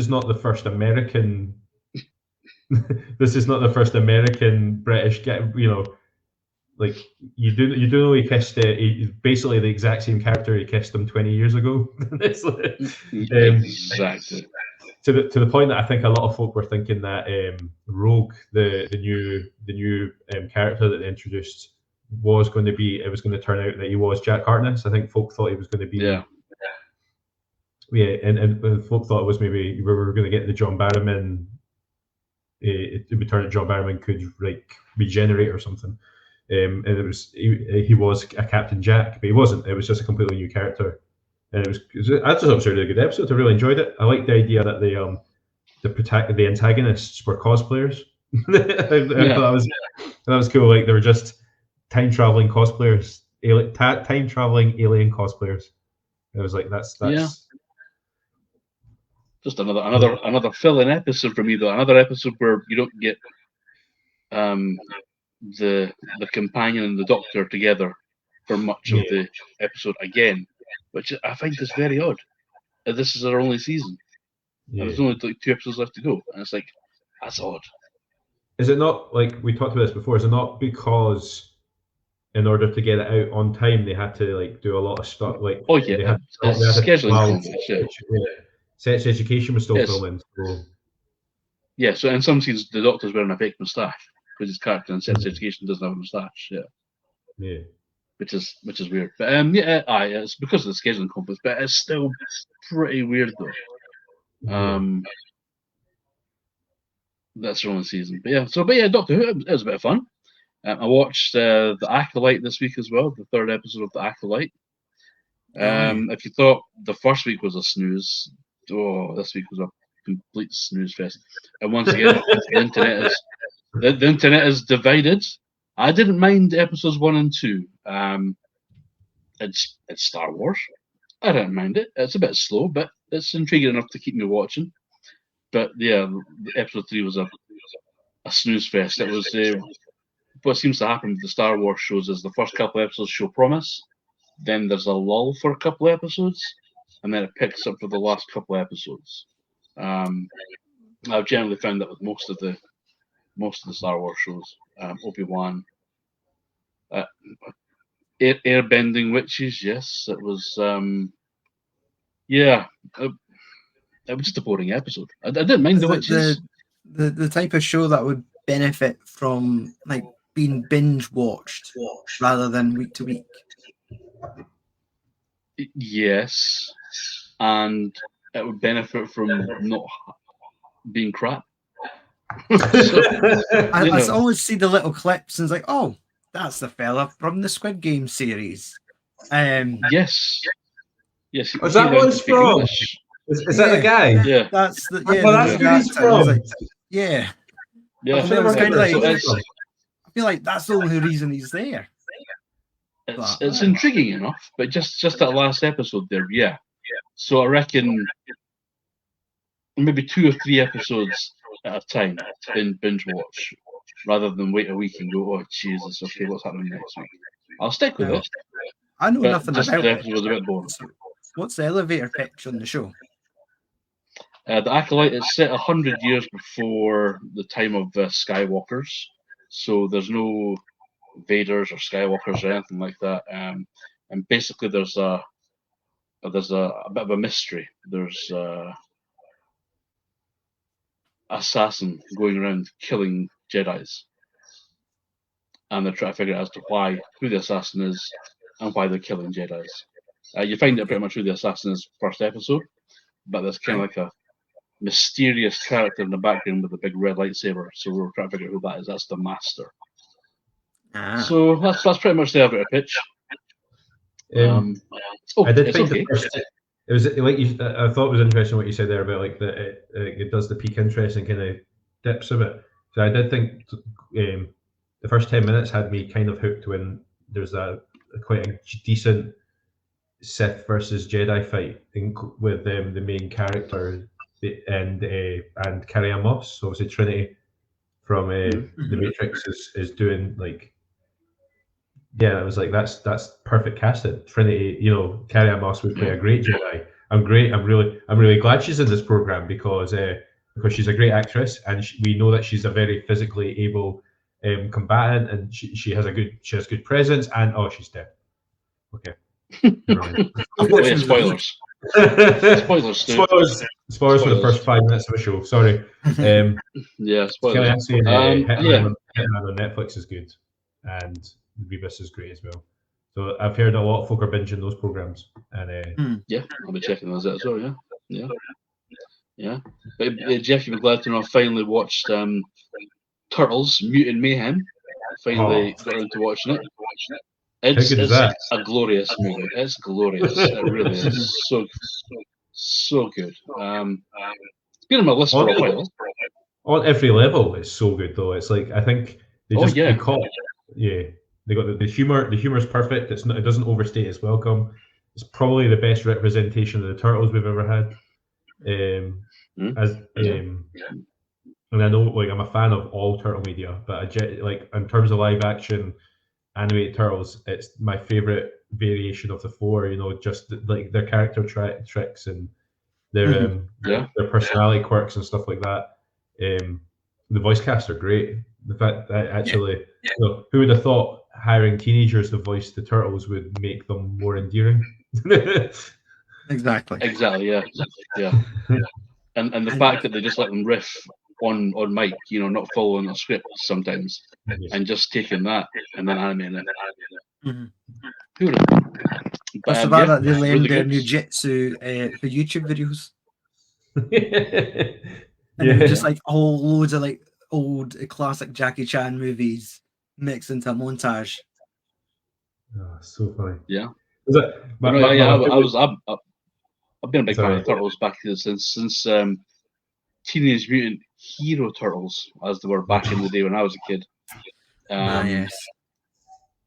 not the first American. This is not the first American British like you do know he kissed basically the exact same character he kissed him 20 years ago. Exactly. To the point that I think a lot of folk were thinking that Rogue, the new character that they introduced, was going to turn out that he was Jack Harkness. I think folk thought he was going to be and folk thought it was maybe we were going to get the John Barrowman. It would turn out John Barrowman could regenerate or something, and it was he was a Captain Jack, but he wasn't. It was just a completely new character, and I just thought it was a really good episode. I really enjoyed it. I liked the idea that the antagonists were cosplayers. That was cool. Like they were just time traveling cosplayers, time traveling alien cosplayers. I was like, that's just another fill-in episode for me, though. Another episode where you don't get the companion and the Doctor together for much of the episode again, which I find is very odd. This is our only season. And there's only 2 episodes left to go, and it's like, that's odd. Is it not, like we talked about this before, is it not because in order to get it out on time they had to do a lot of stuff scheduling. Sex Education was still filming. So. Yeah, so in some scenes the Doctor's wearing a fake moustache because his character in Sex Education doesn't have a moustache. Yeah. Which is weird. But it's because of the scheduling conflicts, but it's still pretty weird though. That's the only season. But yeah, Doctor Who, it was a bit of fun. I watched The Acolyte this week as well, the 3rd episode of The Acolyte. If you thought the first week was a snooze, this week was a complete snooze fest. And once again, the internet is divided. I didn't mind episodes 1 and 2. It's Star Wars. I didn't mind it. It's a bit slow, but it's intriguing enough to keep me watching. But yeah, episode 3 was a snooze fest. It was what seems to happen with the Star Wars shows is the first couple of episodes show promise, then there's a lull for a couple of episodes, and then it picks up for the last couple of episodes. I've generally found that with most of the Star Wars shows. Obi-Wan, Airbending Witches, yes, it was. It was just a boring episode. I didn't mind the witches. The type of show that would benefit from being binge watched rather than week to week. Yes, and it would benefit from not being crap. I always see the little clips and it's like, oh, that's the fella from the Squid Game series. Yes. Is that what it's from? Is that the guy? Yeah. That's the that's who he's from. Yeah. I feel like that's the only reason he's there. It's intriguing enough, but just that last episode there, yeah. So I reckon maybe 2 or 3 episodes at a time in binge watch, rather than wait a week and go, oh Jesus, okay, what's happening next week? I'll stick with it, I know but nothing just about definitely it. was a bit boring. So, what's the elevator pitch on the show? The Acolyte is set 100 years before the time of Skywalkers, so there's no Vaders or Skywalkers or anything like that. And basically, there's a bit of a mystery. There's assassin going around killing Jedis, and they're trying to figure out as to who the assassin is and why they're killing Jedis. You find out pretty much who the assassin is first episode, but there's kind of like a mysterious character in the background with a big red lightsaber. So we're trying to figure out who that is. That's the Master. So that's pretty much the elevator pitch. I did think okay. It was like I thought it was interesting what you said there about like that it does the pique interest and kind of dips a bit. So I did think the first 10 minutes had me kind of hooked when there's quite a decent Sith versus Jedi fight with the main character and Carrie-Anne Moss. So obviously Trinity from the Matrix is doing like. Yeah, it was like that's perfect casting. Trinity, Carrie-Anne Moss would play a great Jedi. I'm really glad she's in this program because she's a great actress and we know that she's a very physically able combatant and she has good presence and she's dead. Okay. Spoilers. Spoilers for the first 5 minutes of the show. Sorry. Yeah, spoilers. Hitman on Netflix is good and Rebus is great as well. So I've heard a lot of folk are binging those programs, and yeah, I'll be checking those out as well. Yeah. But Jeff, you'll be glad to know I finally watched Turtles: Mutant Mayhem. Finally got around to watching it. It's a glorious movie. It's glorious. It really is so good. It's been on my list for a while. On every level, it's so good though. It's like I think they just they caught They got the humor. The humor is perfect. It doesn't overstate its welcome. It's probably the best representation of the Turtles we've ever had. And I know, like, I'm a fan of all Turtle media, but like in terms of live action animated Turtles, it's my favorite variation of the four. Just like their character tricks and their personality quirks and stuff like that. The voice casts are great. The fact that actually, who would have thought hiring teenagers to voice the Turtles would make them more endearing? Exactly. Yeah. And the fact that they just let them riff on mic, not following a script sometimes, and just taking that and then animating it. Who would have? But the fact that they learned their Jiu-Jitsu for YouTube videos. And it was just like loads of like old classic Jackie Chan movies mixed into a montage. Oh, so funny. Yeah. I've been a big fan of Turtles back since Teenage Mutant Hero Turtles, as they were back in the day when I was a kid. Yes.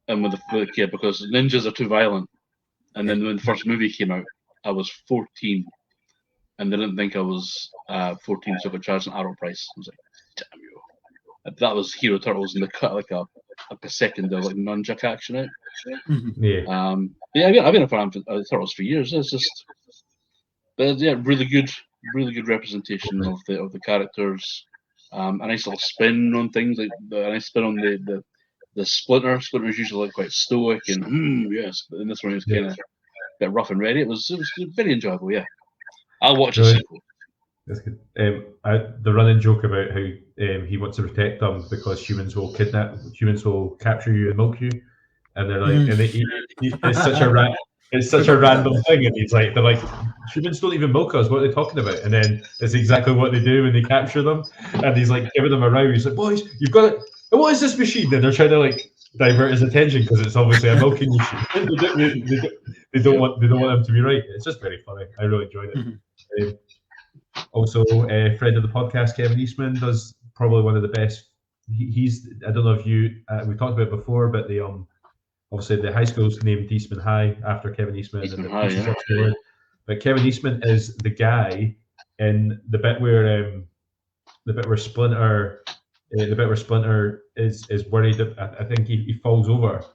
And with the kid, because ninjas are too violent. And then when the first movie came out, I was 14, and they didn't think I was 14, so I could charge an adult price. I was like, damn you. That was Hero Turtles, and they cut like a per second of like nunchuck action out. I've been a fan of Turtles for years. It's just, really good representation of the characters. A nice little spin on things, like a nice spin on the Splinter. Splinter's usually quite stoic and yes, but in this one it was kind of a bit rough and ready. It was very enjoyable. Yeah, I'll watch a sequel. That's good. The running joke about how he wants to protect them because humans will capture you and milk you, and they're like, it's such a random thing, and they're like, humans don't even milk us. What are they talking about? And then it's exactly what they do when they capture them, and he's like giving them a row. He's like, boys, you've got it. And what is this machine? And they're trying to like divert his attention because it's obviously a milking machine. They don't want him to be right. It's just very funny. I really enjoyed it. Also, friend of the podcast, Kevin Eastman, does probably one of the best. He's I don't know if we talked about it before, but obviously the high school's named Eastman High after Kevin Eastman. But Kevin Eastman is the guy in the bit where Splinter is worried. I think he falls over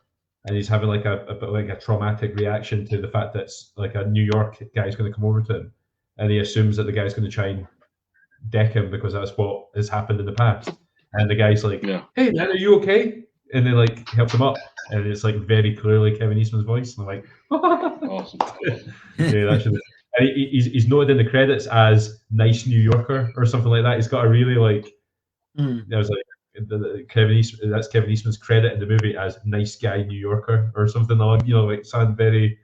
and he's having like a bit like a traumatic reaction to the fact that it's like a New York guy's going to come over to him, and he assumes that the guy's going to try and deck him because that's what has happened in the past. And the guy's like, "Hey man, are you okay?" And they like help him up, and it's like very clearly Kevin Eastman's voice. And I'm like, awesome. Yeah, that should. And he's noted in the credits as "nice New Yorker" or something like that. He's got a really like. There's like Kevin Eastman. That's Kevin Eastman's credit in the movie as "nice guy New Yorker" or something like like sound very,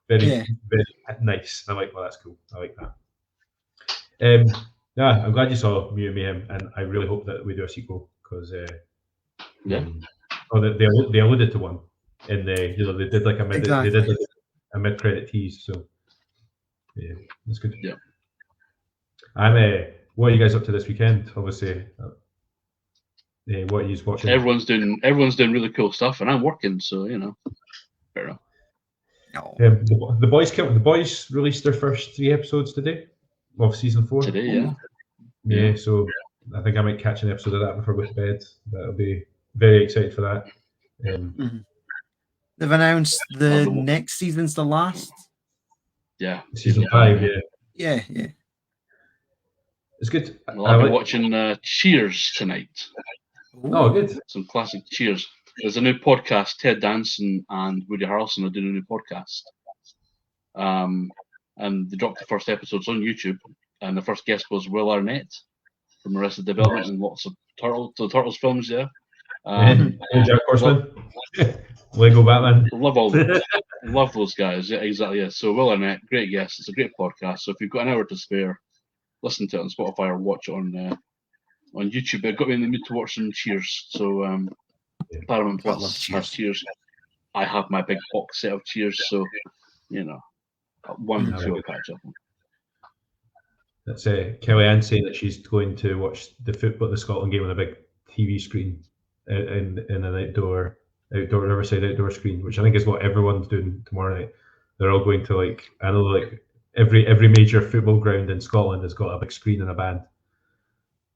very, very nice. And I'm like, well, that's cool. I like that. Yeah, I'm glad you saw Mutant Mayhem, and I really hope that we do a sequel because they alluded to one in the they did like a mid they did like a mid-credit tease. So yeah, that's good. Yeah. What are you guys up to this weekend? Obviously. What are you watching? Everyone's doing really cool stuff, and I'm working, so fair enough. The boys released their first 3 episodes today of season 4. Today, yeah. So I think I might catch an episode of that before I go to bed. That'll be very excited for that. They've announced the next season's the last. Yeah, season 5. Yeah. It's good. Well, I'll be watching Cheers tonight. Oh, good. Some classic Cheers. There's a new podcast. Ted Danson and Woody Harrelson are doing a new podcast. And they dropped the first episodes on YouTube. And the first guest was Will Arnett from Arrested Development and lots of Turtles films. Yeah. Jack Horseman. Lego Batman. Love those guys. Yeah, exactly. Yeah. So Will Arnett, great guest. It's a great podcast. So if you've got an hour to spare, listen to it on Spotify or watch it on YouTube. It got me in the mood to watch some Cheers. So Paramount Plus has Cheers. I have my big box set of Cheers, so 1 to 2 will catch up. That's Kellyanne saying that she's going to watch the Scotland game on a big TV screen in an outdoor Riverside outdoor screen, which I think is what everyone's doing tomorrow night. They're all going to I know every major football ground in Scotland has got a big screen and a band.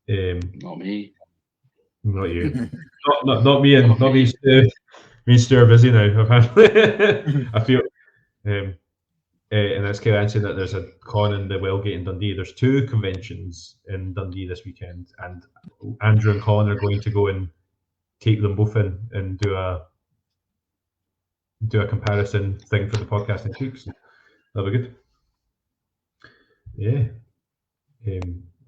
Not me. Not you. not me and not me. Me and Stu are busy now. I feel. And that's Kellyanne saying that there's a con in the Wellgate in Dundee. There's 2 conventions in Dundee this weekend, and Andrew and Colin are going to go and take them both in and do a comparison thing for the podcast next week. So that'll be good. Yeah.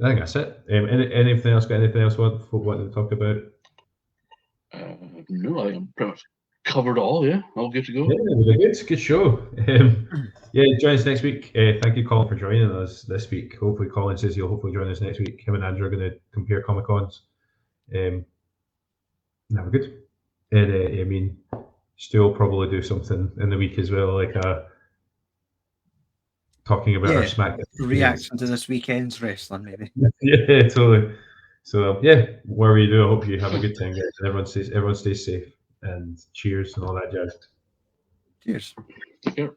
I think that's it. Anything else? Got anything else what to talk about? No, I am pretty much covered all. Yeah, all good to go. Yeah, good show. Join us next week. Thank you, Colin, for joining us this week. Hopefully, Colin says he'll hopefully join us next week. Him and Andrew are going to compare Comic Cons. We're good. And Stu will probably do something in the week as well, like talking about our SmackDown reaction to this weekend's wrestling, maybe. Yeah, totally. So whatever you do, I hope you have a good time, guys. And everyone stays safe, and cheers and all that jazz. Cheers. Take care.